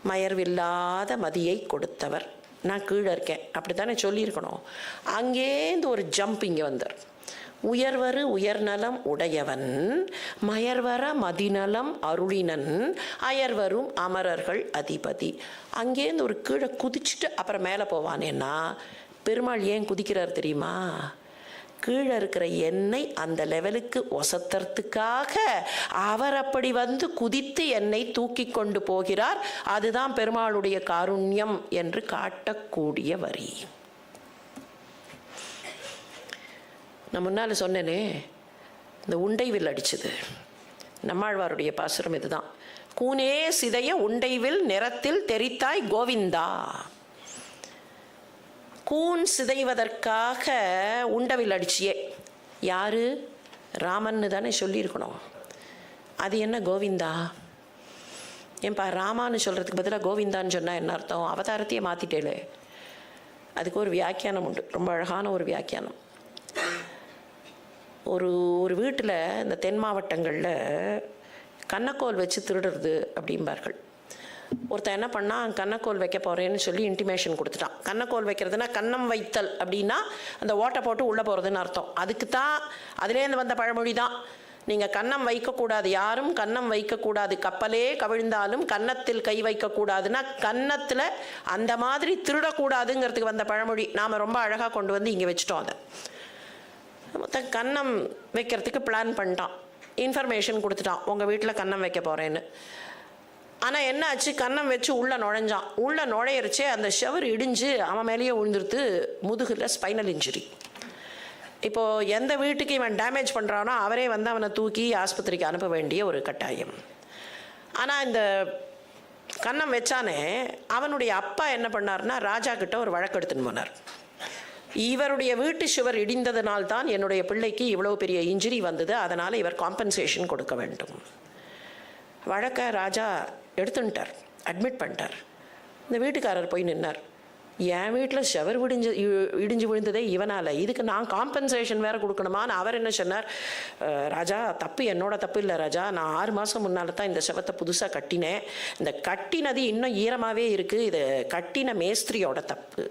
மயர்வில்லாத மதியை கொடுத்தவர். நான் கீழே இருக்கேன், அப்படி தானே சொல்லியிருக்கணும். அங்கேருந்து ஒரு ஜம்ப் இங்கே வந்தார். உயர்வரு உயர்நலம் உடையவன் மயர்வர மதிநலம் அருளினன் அயர்வரும் அமரர்கள் அதிபதி. அங்கேருந்து ஒரு கீழே குதிச்சுட்டு அப்புறம் மேலே போவானேன்னா பெருமாள் ஏன் குதிக்கிறார் தெரியுமா? கீழே இருக்கிற என்னை அந்த லெவலுக்கு ஒசத்துறதுக்காக அவர் அப்படி வந்து குதித்து என்னை தூக்கி கொண்டு போகிறார். அதுதான் பெருமாளுடைய காருண்யம் என்று காட்டக்கூடிய வரி. நான் முன்னால் சொன்னேனே, இந்த உண்டைவில் அடிச்சது நம்மாழ்வாருடைய பாசுரம் இதுதான். கூனே சிதைய உண்டைவில் நிறத்தில் தெரித்தாய் கோவிந்தா. கூன் சிதைவதற்காக உண்டவில் அடிச்சியே. யாரு? ராமன்னு தானே சொல்லியிருக்கணும். அது என்ன கோவிந்தா? ஏன்பா ராமான்னு சொல்கிறதுக்கு பதிலாக கோவிந்தான்னு சொன்னால் என்ன அர்த்தம்? அவதாரத்தையே மாற்றிட்டேலே. அதுக்கு ஒரு வியாக்கியானம் உண்டு, ரொம்ப அழகான ஒரு வியாக்கியானம். ஒரு வீட்டில் இந்த தென் மாவட்டங்களில் கன்னக்கோல் வச்சு திருடுறது அப்படிம்பார்கள். ஒருத்தன் என்ன பண்ணால் கன்னக்கோல் வைக்க போகிறேன்னு சொல்லி இன்டிமேஷன் கொடுத்துட்டான். கன்னக்கோல் வைக்கிறதுனா கன்னம் வைத்தல் அப்படின்னா அந்த ஓட்டை போட்டு உள்ளே போகிறதுன்னு அர்த்தம். அதுக்கு தான் அதுலேருந்து வந்த பழமொழி தான். நீங்கள் கன்னம் வைக்கக்கூடாது, யாரும் கன்னம் வைக்கக்கூடாது, கப்பலே கவிழ்ந்தாலும் கன்னத்தில் கை வைக்கக்கூடாதுன்னா கன்னத்தில் அந்த மாதிரி திருடக்கூடாதுங்கிறதுக்கு வந்த பழமொழி. நாம் ரொம்ப அழகாக கொண்டு வந்து இங்கே வச்சுட்டோம். அதை மொத்தம் கன்னம் வைக்கிறதுக்கு பிளான் பண்ணிட்டான். இன்ஃபர்மேஷன் கொடுத்துட்டான், உங்கள் வீட்டில் கன்னம் வைக்க போகிறேன்னு. ஆனால் என்ன ஆச்சு, கன்னம் வச்சு உள்ளே நுழைஞ்சான். உள்ளே நுழையிறச்சே அந்த ஷவர் இடிஞ்சு அவன் மேலேயே விழுந்துருத்து, முதுகில் ஸ்பைனல் இன்ஜுரி. இப்போது எந்த வீட்டுக்கு இவன் டேமேஜ் பண்ணுறானோ அவரே வந்து அவனை தூக்கி ஆஸ்பத்திரிக்கு அனுப்ப வேண்டிய ஒரு கட்டாயம். ஆனால் இந்த கன்னம் வச்சானே அவனுடைய அப்பா என்ன பண்ணார்னா, ராஜா கிட்ட ஒரு வழக்கு எடுத்துன்னு போனார். இவருடைய வீட்டு சுவர் இடிந்ததுனால்தான் என்னுடைய பிள்ளைக்கு இவ்வளோ பெரிய இன்ஜுரி வந்தது, அதனால் இவர் காம்பன்சேஷன் கொடுக்க வேண்டும். வழக்க ராஜா எடுத்துட்டார், அட்மிட் பண்ணிட்டார். இந்த வீட்டுக்காரர் போய் நின்னார். என் வீட்டில் ஷவர் இடிஞ்சு விழுந்ததே இவனால், இதுக்கு நான் காம்பன்சேஷன் வேறு கொடுக்கணுமான்னு. அவர் என்ன சொன்னார், ராஜா தப்பு என்னோட தப்பு இல்லை ராஜா, நான் 6 மாதம் முன்னால் தான் இந்த ஷவத்தை புதுசாக கட்டினேன், இந்த கட்டினது இன்னும் ஈரமாகவே இருக்குது, இது கட்டின மேஸ்திரியோட தப்பு.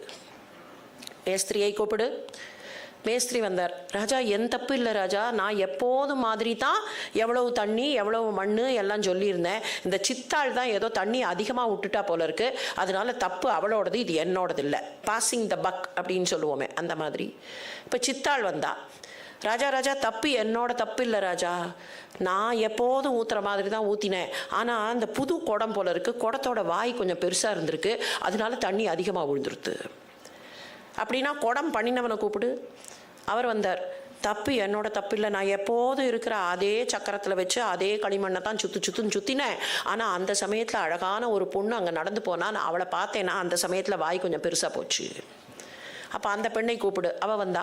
மேஸ்திரியை கூப்பிடு. மேஸ்திரி வந்தார். ராஜா என் தப்பு இல்லை ராஜா, நான் எப்போதும் மாதிரி தான் எவ்வளவு தண்ணி எவ்வளவு மண் எல்லாம் சொல்லியிருந்தேன், இந்த சித்தாள் தான் ஏதோ தண்ணி அதிகமாக விட்டுட்டா போல இருக்கு, அதனால தப்பு அவளோடது, இது என்னோடது இல்லை, பாசிங் த பக் அப்படின்னு சொல்லுவோமே அந்த மாதிரி. இப்போ சித்தாள் வந்தா, ராஜா தப்பு என்னோட தப்பு இல்லை ராஜா, நான் எப்போதும் ஊற்றுற மாதிரி தான் ஊற்றினேன், ஆனால் அந்த புது குடம் போல இருக்குது, குடத்தோட வாய் கொஞ்சம் பெருசாக இருந்திருக்கு, அதனால தண்ணி அதிகமாக விழுந்துருது. அப்படின்னா குடம் பண்ணினவனை கூப்பிடு. அவர் வந்தார். தப்பு என்னோட தப்பு இல்லை, நான் எப்போதும் இருக்கிற அதே சக்கரத்தில் வச்சு அதே களிமண்ணை தான் சுற்றுன்னு சுற்றினேன், ஆனால் அந்த சமயத்தில் அழகான ஒரு பொண்ணு அங்கே நடந்து போனால் நான் அவளை பார்த்தேன்னா அந்த சமயத்தில் வாய் கொஞ்சம் பெருசாக போச்சு. அப்போ அந்த பெண்ணை கூப்பிடு. அவள் வந்தா.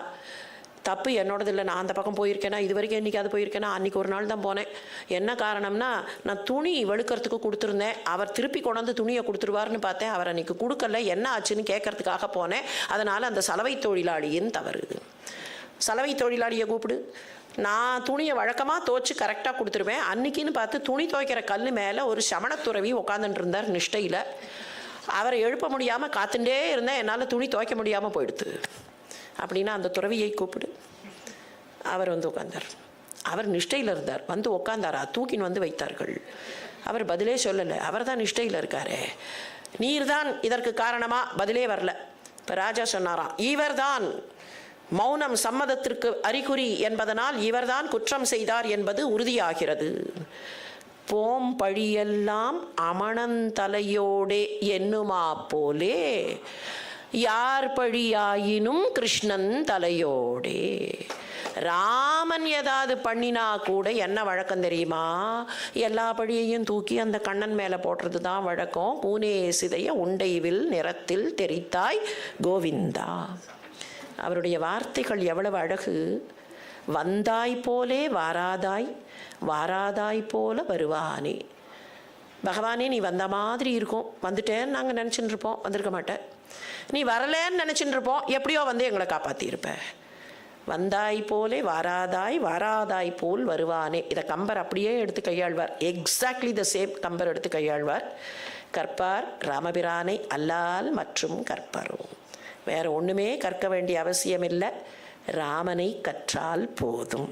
தப்பு என்னோடது இல்லை, நான் அந்த பக்கம் போயிருக்கேனா, இது வரைக்கும் என்றைக்காவது போயிருக்கேனா, அன்றைக்கி ஒரு நாள் தான் போனேன். என்ன காரணம்னா, நான் துணி வெளுக்கிறதுக்கு கொடுத்துருந்தேன், அவர் திருப்பி கொண்டாந்து துணியை கொடுத்துருவார்னு பார்த்தேன், அவர் அன்றைக்கி கொடுக்கல, என்ன ஆச்சுன்னு கேட்கறதுக்காக போனேன், அதனால் அந்த சலவை தொழிலாளியின் தவறு. சலவை தொழிலாளியை கூப்பிடு. நான் துணியை வழக்கமாக துவைச்சி கரெக்டாக கொடுத்துருவேன், அன்றைக்கின்னு பார்த்து துணி துவைக்கிற கல் மேலே ஒரு சமணத்துறவி உட்காந்துட்டு இருந்தார் நிஷ்டையில். அவரை எழுப்ப முடியாமல் காத்துட்டே இருந்தேன், என்னால் துணி துவைக்க முடியாமல் போயிடுது. அப்படின்னா அந்த துறவியை கூப்பிடு. அவர் வந்து உட்கார்ந்தார். அவர் நிஷ்டையில் இருந்தார். வந்து உட்கார்ந்தாரா, தூக்கின்னு வந்து வைத்தார்கள். அவர் பதிலே சொல்லலை, அவர் தான் நிஷ்டையில் இருக்காரு. நீர் தான் இதற்கு காரணமா, பதிலே வரல. இப்போ ராஜா சொன்னாராம், இவர்தான் மௌனம் சம்மதத்திற்கு அறிகுறி என்பதனால் இவர்தான் குற்றம் செய்தார் என்பது உறுதியாகிறது. போம் பழியெல்லாம் அமணந்தலையோடே என்னுமா போலே யார் பழியாயினும் கிருஷ்ணன் தலையோடே. ராமன் ஏதாவது பண்ணினா கூட என்ன வழக்கம் தெரியுமா, எல்லா பழியையும் தூக்கி அந்த கண்ணன் மேலே போடுறது தான் வழக்கம். பூனே சிதைய உண்டைவில் நிறத்தில் தெரித்தாய் கோவிந்தா. அவருடைய வார்த்தைகள் எவ்வளவு அழகு. வந்தாய் போலே வாராதாய், வாராதாய் போல வருவானே. பகவானே நீ வந்த மாதிரி இருக்கும், வந்துட்டேன்னு நாங்கள் நினச்சிட்டு இருப்போம், வந்திருக்க மாட்டேன். நீ வரலன்னு நினச்சிட்டு இருப்போம், எப்படியோ வந்து எங்களை காப்பாற்றியிருப்ப. வந்தாய் போலே வாராதாய், வாராதாய் போல் வருவானே. இதை கம்பர் அப்படியே எடுத்து கையாள்வார். எக்ஸாக்ட்லி த சேம் கம்பர் எடுத்து கையாள்வார். கற்பார் ராமபிரானை அல்லால் மற்றும் கற்பரும். வேற ஒன்றுமே கற்க வேண்டிய அவசியம் இல்லை, ராமனை கற்றால் போதும்.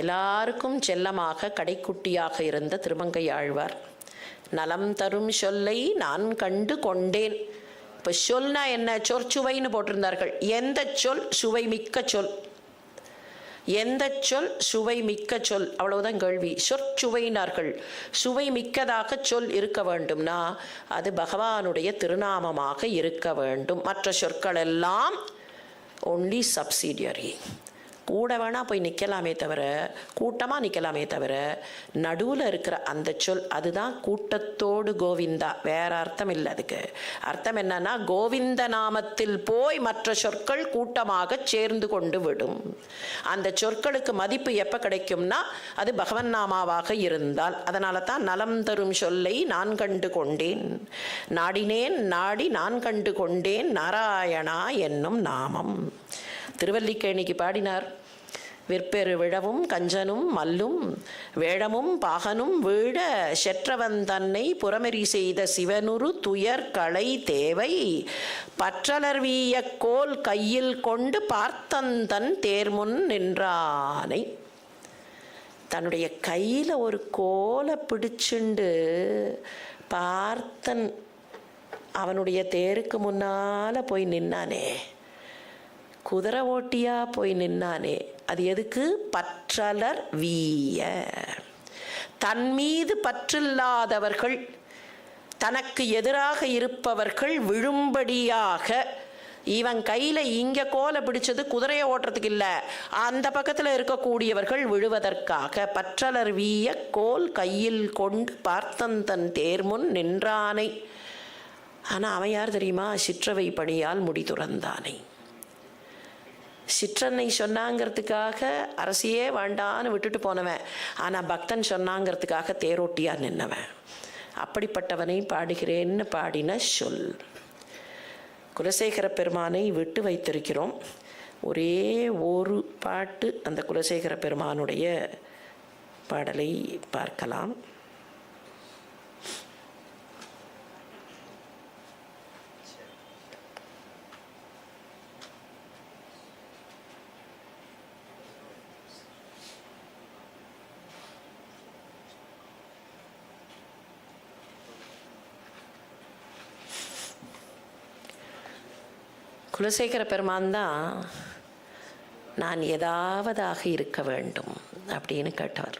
எல்லாருக்கும் செல்லமாக கடைக்குட்டியாக இருந்த திருமங்கை ஆழ்வார் நலம் தரும் சொல்லை நான் கண்டு கொண்டேன். இப்போ சொல்னா என்ன, சொற்சுவைன்னு போட்டிருந்தார்கள். எந்த சொல் சுவை மிக்க சொல், எந்த சொல் சுவை மிக்க சொல், அவ்வளவுதான் கேள்வி. சொற்சுவைனார்கள். சுவை மிக்கதாக சொல் இருக்க வேண்டும்னா அது பகவானுடைய திருநாமமாக இருக்க வேண்டும். மற்ற சொற்கள் எல்லாம் ஒன்லி சப்சிடியரி. கூட வேணா போய் நிற்கலாமே தவிர, கூட்டமாக நிற்கலாமே தவிர, நடுவில் இருக்கிற அந்த சொல் அதுதான் கூட்டத்தோடு கோவிந்தா. வேற அர்த்தம் இல்லை அதுக்கு. அர்த்தம் என்னன்னா, கோவிந்த நாமத்தில் போய் மற்ற சொற்கள் கூட்டமாக சேர்ந்து கொண்டு விடும். அந்த சொற்களுக்கு மதிப்பு எப்போ கிடைக்கும்னா அது பகவன் நாமாவாக இருந்தால். அதனால தான் நலம் தரும் சொல்லை நான் கண்டு கொண்டேன், நாடினேன் நாடி நான் கண்டு கொண்டேன் நாராயணா என்னும் நாமம். திருவல்லிக்கேணிக்கு பாடினார். விற்பெரு விழவும் கஞ்சனும் மல்லும் வேழமும் பாகனும் வீழ செற்றவன் தன்னை புறமெறி செய்த சிவனுரு துயர் களை தேவை பற்றலர்விய கோல் கையில் கொண்டு பார்த்தந்தன் தேர்முன் நின்றானை. தன்னுடைய கையில் ஒரு கோலை பிடிச்சுண்டு பார்த்தன் அவனுடைய தேருக்கு முன்னால் போய் நின்னானே, குதிரை ஓட்டியா போய் நின்னானே, அது எதுக்கு? பற்றலர் வீய. தன் மீது பற்றில்லாதவர்கள், தனக்கு எதிராக இருப்பவர்கள் விழும்படியாக, இவன் கையில் இங்கே கோலை பிடிச்சது குதிரையை ஓட்டுறதுக்கு இல்லை, அந்த பக்கத்தில் இருக்கக்கூடியவர்கள் விழுவதற்காக. பற்றலர் வீய கோல் கையில் கொண்டு பார்த்தந்தன் தேர்முன் நின்றானை. ஆனால் அவன் யார் தெரியுமா? சிற்றவை பணியால் முடி துறந்தானை. சிற்றன்னை சொன்னாங்கிறதுக்காக அரசியே வேண்டான்னு விட்டுட்டு போனவன், ஆனால் பக்தன் சொன்னாங்கிறதுக்காக தேரோட்டியாக நின்னவன். அப்படிப்பட்டவனை பாடுகிறேன்னு பாடின சொல். குலசேகர பெருமானை விட்டு வைத்திருக்கிறோம். ஒரே ஒரு பாட்டு அந்த குலசேகர பெருமானுடைய பாடலை பார்க்கலாம். குலசேகர பெருமான் தான் நான் ஏதாவதாக இருக்க வேண்டும் அப்படின்னு கேட்டவர்.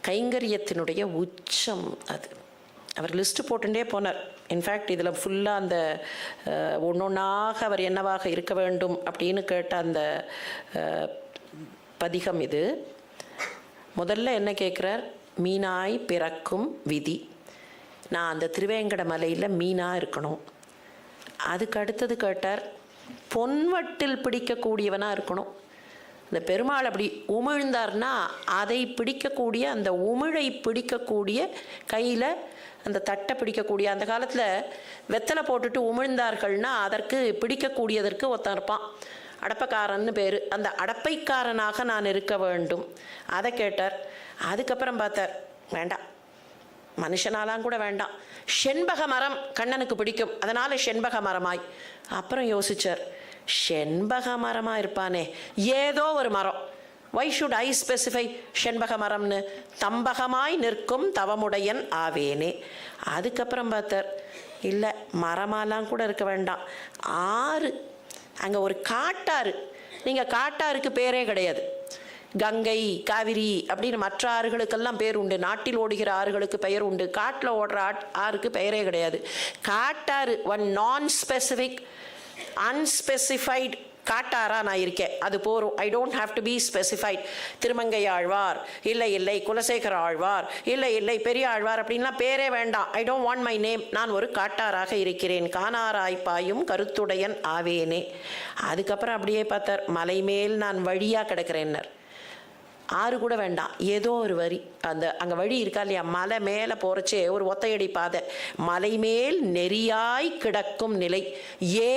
கைங்கரியத்தினுடைய உச்சம் அது. அவர் லிஸ்ட்டு போட்டுட்டே போனார். இன்ஃபேக்ட் இதில் ஃபுல்லாக அந்த ஒன்றொன்றாக அவர் என்னவாக இருக்க வேண்டும் அப்படின்னு கேட்ட அந்த பதிகம் இது. முதல்ல என்ன கேட்குறார்? மீனாய் பிறக்கும் விதி. நான் அந்த திருவேங்கட மலையில் மீனாக இருக்கணும். அதுக்கு அடுத்தது கேட்டார், பொன்வட்டில் பிடிக்கக்கூடியவனாக இருக்கணும். இந்த பெருமாள் அப்படி உமிழ்ந்தார்னா அதை பிடிக்கக்கூடிய, அந்த உமிழை பிடிக்கக்கூடிய, கையில் அந்த தட்டை பிடிக்கக்கூடிய, அந்த காலத்தில் வெத்தலை போட்டுட்டு உமிழ்ந்தார்கள்னா அதற்கு பிடிக்கக்கூடியதற்கு ஒருத்தன் இருப்பான், அடப்பைக்காரன்னு பேர். அந்த அடப்பைக்காரனாக நான் இருக்க வேண்டும், அதை கேட்டார். அதுக்கப்புறம் பார்த்தார், வேண்டாம், மனுஷனாலாம் கூட வேண்டாம், செண்பக மரம் கண்ணனுக்கு பிடிக்கும், அதனால் செண்பக மரமாய். அப்புறம் யோசிச்சார், செண்பக மரமாக இருப்பானே, ஏதோ ஒரு மரம், வை ஷுட் ஐ ஸ்பெசிஃபை செண்பக மரம்னு? தம்பகமாய் நிற்கும் தவமுடையன் ஆவேனே. அதுக்கப்புறம் பார்த்தார், இல்லை மரமாலாம் கூட இருக்க வேண்டாம், ஆறு, அங்கே ஒரு காட்டாறு. நீங்கள் காட்டாருக்கு பேரே கிடையாது. கங்கை, காவிரி அப்படின்னு மற்ற ஆறுகளுக்கெல்லாம் பேர் உண்டு. நாட்டில் ஓடுகிற ஆறுகளுக்கு பெயர் உண்டு. காட்டில் ஓடுற ஆறுக்கு பெயரே கிடையாது. காட்டாறு, ஒன் நான் ஸ்பெசிஃபிக் அன்ஸ்பெசிஃபைடு காட்டாரா நான் இருக்கேன், அது போரும். I don't have to be specified. Thirumangai Alvar, இல்லை குலசேகர ஆழ்வார், இல்லை பெரிய ஆழ்வார் அப்படின்லாம் பேரே வேண்டாம். I don't want my name. நான் ஒரு காட்டாராக இருக்கிறேன், காணாராய்ப்பாயும் கருத்துடையன் ஆவேனே. அதுக்கப்புறம் அப்படியே பார்த்தார், மலை மேல் நான் வழியாக கிடக்கிறேன்னர். ஆறு கூட வேண்டாம், ஏதோ ஒரு வரி, அந்த அங்கே வழி இருக்கா இல்லையா, மலை மேலே போகிறச்சே ஒரு ஒத்தையடி பாதை, மலை மேல் நெறியாய் கிடக்கும் நிலை,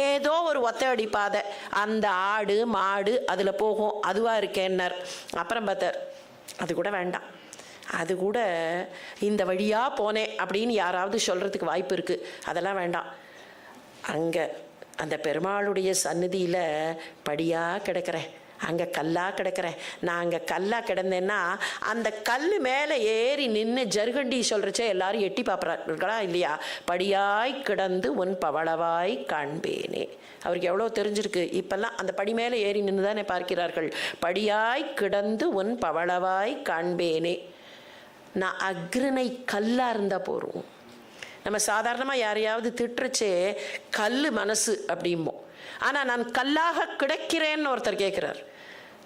ஏதோ ஒரு ஒத்தையடி பாதை, அந்த ஆடு மாடு அதில் போகும், அதுவாக இருக்கேன்னார். அப்புறம் பார்த்தார், அது கூட வேண்டாம், அது கூட இந்த வழியாக போனேன் அப்படின்னு யாராவது சொல்கிறதுக்கு வாய்ப்பு இருக்குது, அதெல்லாம் வேண்டாம். அங்கே அந்த பெருமாளுடைய சந்நிதியில் படியாக கிடக்கிறேன், அங்கே கல்லாக கிடக்கிறேன். நான் அங்கே கல்லாக கிடந்தேன்னா அந்த கல் மேலே ஏறி நின்று ஜருகண்டி சொல்கிறச்சே எல்லாரும் எட்டி பார்க்குறாங்களா இல்லையா? படியாய் கிடந்து உன் பவளவாய் காண்பேனே. அவருக்கு எவ்வளோ தெரிஞ்சிருக்கு. இப்பெல்லாம் அந்த படி மேலே ஏறி நின்று தானே பார்க்கிறார்கள். படியாய் கிடந்து உன் பவளவாய் காண்பேனே. நான் அக்ரிணை கல்லாக இருந்தால் போகிறோம். நம்ம சாதாரணமாக யாரையாவது திட்டுறச்சே கல் மனசு அப்படிம்போம். ஆனால் நான் கல்லாக கிடக்கிறேன்னு ஒருத்தர் கேட்குறார்.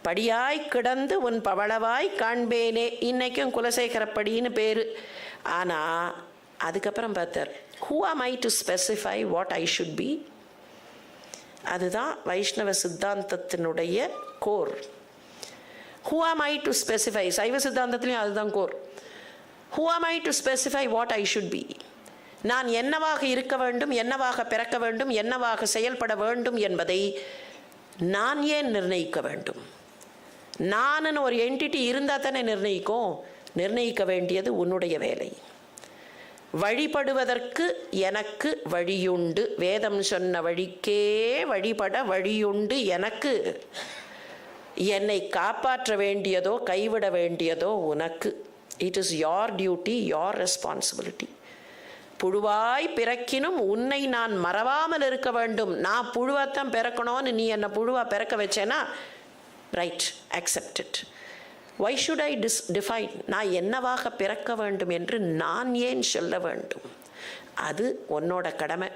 படியாய் கிடந்து உன் பவளவாய் காண்பேனே. இன்னைக்கும் குலசேகரப்படின்னு பேர். ஆனால் அதுக்கப்புறம் பார்த்தார், who am I to specify what I should be? அதுதான் வைஷ்ணவ சித்தாந்தத்தினுடைய core. who am I to specify? சைவ சித்தாந்தத்திலையும் அதுதான் core. who am I to specify what I should be? நான் என்னவாக இருக்க வேண்டும், என்னவாக பிறக்க வேண்டும், என்னவாக செயல்பட வேண்டும் என்பதை நான் ஏன் நிர்ணயிக்க வேண்டும்? நானுன்னு ஒரு என்டிட்டி இருந்தால் தானே நிர்ணயிக்கும். நிர்ணயிக்க வேண்டியது உன்னுடைய வேலை. வழிபடுவதற்கு எனக்கு வழியுண்டு, வேதம் சொன்ன வழிக்கே வழிபட வழியுண்டு எனக்கு. என்னை காப்பாற்ற வேண்டியதோ கைவிட வேண்டியதோ உனக்கு. It is your duty, your responsibility. புழுவாய் பிறக்கினும் உன்னை நான் மறவாமல் இருக்க வேண்டும். நான் புழுவாத்தான் பிறக்கணும்னு நீ என்னை புழுவா பிறக்க வச்சேன்னா right, accepted. Why should I define? நான் என்னவாக பிறக்க வேண்டும் என்று நான் ஏன் சொல்ல வேண்டும்? அது உன்னோட கடமை.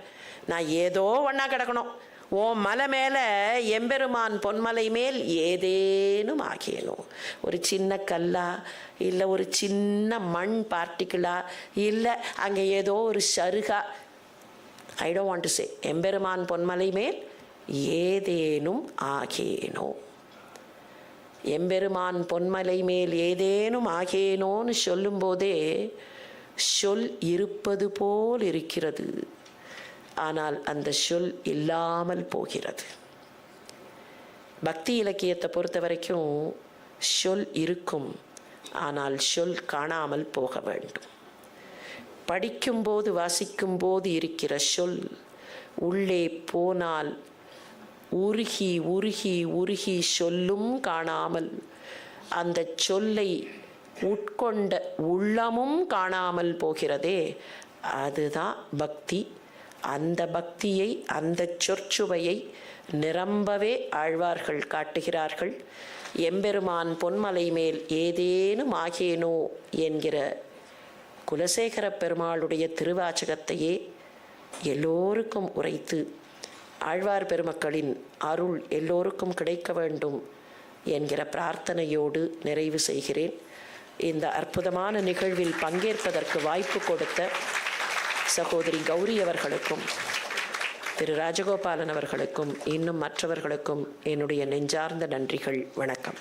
நான் ஏதோ ஒன்றா கிடக்கணும். ஓ மலை மேலே எம்பெருமான் பொன்மலை மேல் ஏதேனும் ஆகேனோ, ஒரு சின்ன கல்லா, இல்லை ஒரு சின்ன மண் பார்ட்டிக்கிளா, இல்லை அங்கே ஏதோ ஒரு சருகா, I don't want to say. எம்பெருமான் பொன்மலை மேல் ஏதேனும் ஆகேனோ. எம்பெருமான் பொன்மலை மேல் ஏதேனும் ஆகேனோன்னு சொல்லும்போதே சொல் இருப்பது போல் இருக்கிறது, ஆனால் அந்த சொல் இல்லாமல் போகிறது. பக்தி இலக்கியத்தை பொறுத்த வரைக்கும் சொல் இருக்கும், ஆனால் சொல் காணாமல் போக வேண்டும். படிக்கும்போது வாசிக்கும்போது இருக்கிற சொல் உள்ளே போனால் உருகி உருகி உருகி சொல்லும் காணாமல், அந்த சொல்லை உட்கொண்ட உள்ளமும் காணாமல் போகிறதே, அதுதான் பக்தி. அந்த பக்தியை, அந்த சொற்சுவையை நிரம்பவே ஆழ்வார்கள் காட்டுகிறார்கள். எம்பெருமான் பொன்மலை மேல் ஏதேனும் ஆகேனோ என்கிற குலசேகர பெருமாளுடைய திருவாச்சகத்தையே எல்லோருக்கும் உரைத்து ஆழ்வார் பெருமக்களின் அருள் எல்லோருக்கும் கிடைக்க வேண்டும் என்கிற பிரார்த்தனையோடு நிறைவு செய்கிறேன். இந்த அற்புதமான நிகழ்வில் பங்கேற்பதற்கு வாய்ப்பு கொடுத்த சகோதரி கௌரி அவர்களுக்கும் திரு ராஜகோபாலன் அவர்களுக்கும் இன்னும் மற்றவர்களுக்கும் என்னுடைய நெஞ்சார்ந்த நன்றிகள். வணக்கம்.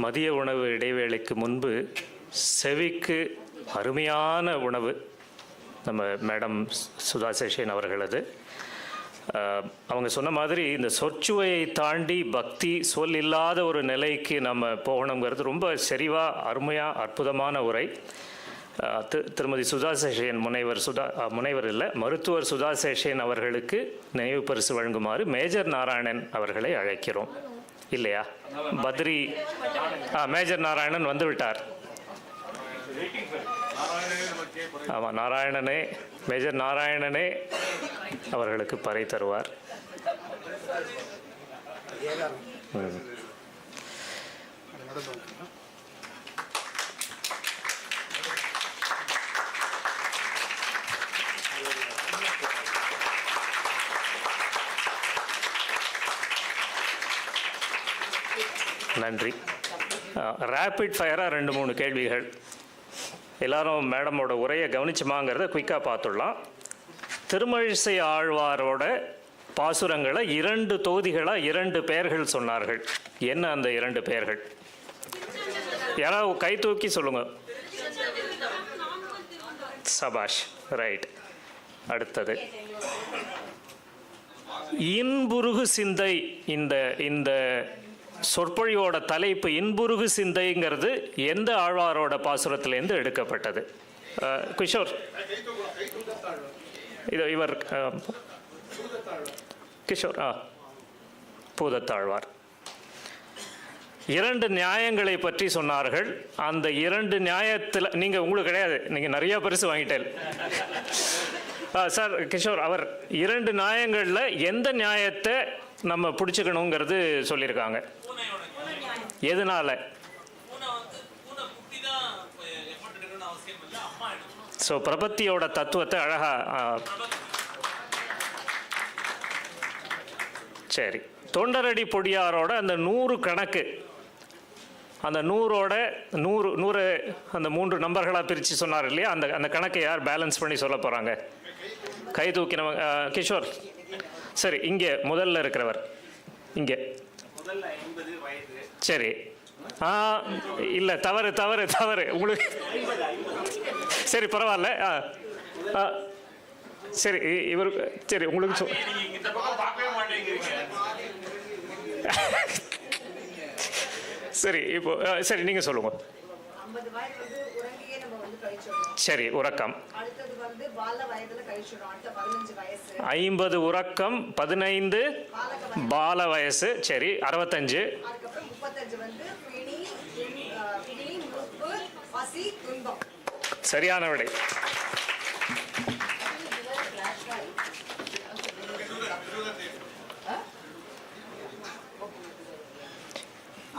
மதிய உணவு இடைவேளைக்கு முன்பு செவிக்கு அருமையான உணவு நம்ம மேடம் சுதா சேஷன் அவர்களது. அவங்க சொன்ன மாதிரி இந்த சொற்சுவையை தாண்டி பக்தி சொல் இல்லாத ஒரு நிலைக்கு நம்ம போகணுங்கிறது ரொம்ப செறிவாக அருமையாக அற்புதமான உரை. திருமதி சுதா சேஷன் முனைவர் இல்லை, மருத்துவர் சுதா சேஷன் அவர்களுக்கு நினைவு பரிசு வழங்குமாறு மேஜர் நாராயணன் அவர்களை அழைக்கிறோம். இல்லையா? பத்ரி மேஜர் நாராயணன் வந்து விட்டார். ஆமாம், நாராயணனே, மேஜர் நாராயணனே அவர்களுக்கு பறை தருவார். நன்றி. ரேபிட் ஃபயராக 2-3 கேள்விகள். எல்லாரும் மேடமோட உரையை கவனிச்சுமாங்கிறத குயிக்காக பார்த்துடலாம். திருமழிசை ஆழ்வாரோட பாசுரங்களை 2 தொகுதிகளாக 2 பெயர்கள் சொன்னார்கள். என்ன அந்த 2 பெயர்கள்? யாராவது கை தூக்கி சொல்லுங்க. சபாஷ், ரைட். அடுத்தது இன்புருகு சிந்தை. இந்த சொற்பொழிவோட தலைப்பு இன்புருகு சிந்தைங்கிறது எந்த ஆழ்வாரோட பாசுரத்திலேருந்து எடுக்கப்பட்டது? கிஷோர், இவர் கிஷோர். பூதத்தாழ்வார். 2 நியாயங்களை பற்றி சொன்னார்கள். அந்த 2 நியாயத்தில் நீங்கள் உங்களுக்கு கிடையாது, நீங்கள் நிறைய பரிசு வாங்கிட்டேன் சார். கிஷோர் அவர் 2 நியாயங்களில் எந்த நியாயத்தை நம்ம பிடிச்சிக்கணுங்கிறது சொல்லியிருக்காங்க. எதனால? ஸோ பிரபத்தியோட தத்துவத்தை அழகா. சரி, தொண்டரடி பொடியாரோட அந்த 100 கணக்கு, அந்த 100ஓட 100 அந்த 3 நம்பர்களாக பிரித்து சொன்னார் இல்லையா? அந்த கணக்கை யார் பேலன்ஸ் பண்ணி சொல்ல போகிறாங்க? கை தூக்கினவங்க. கிஷோர். சரி, இங்கே முதல்ல இருக்கிறவர் இங்கே. சரி. இல்லை, தவறு தவறு தவறு உங்களுக்கு. சரி, பரவாயில்ல. சரி, இவருக்கு சரி உங்களுக்கு சரி. இப்போ சரி, நீங்கள் சொல்லுங்க. சரி, உறக்கம் 50 உறக்கம், 15 பால வயசு. சரி, 65. பசி துன்பம். சரியான விடை.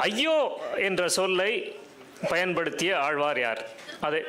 ஐயோ என்ற சொல்லை பயன்படுத்திய ஆழ்வார் யார்? அது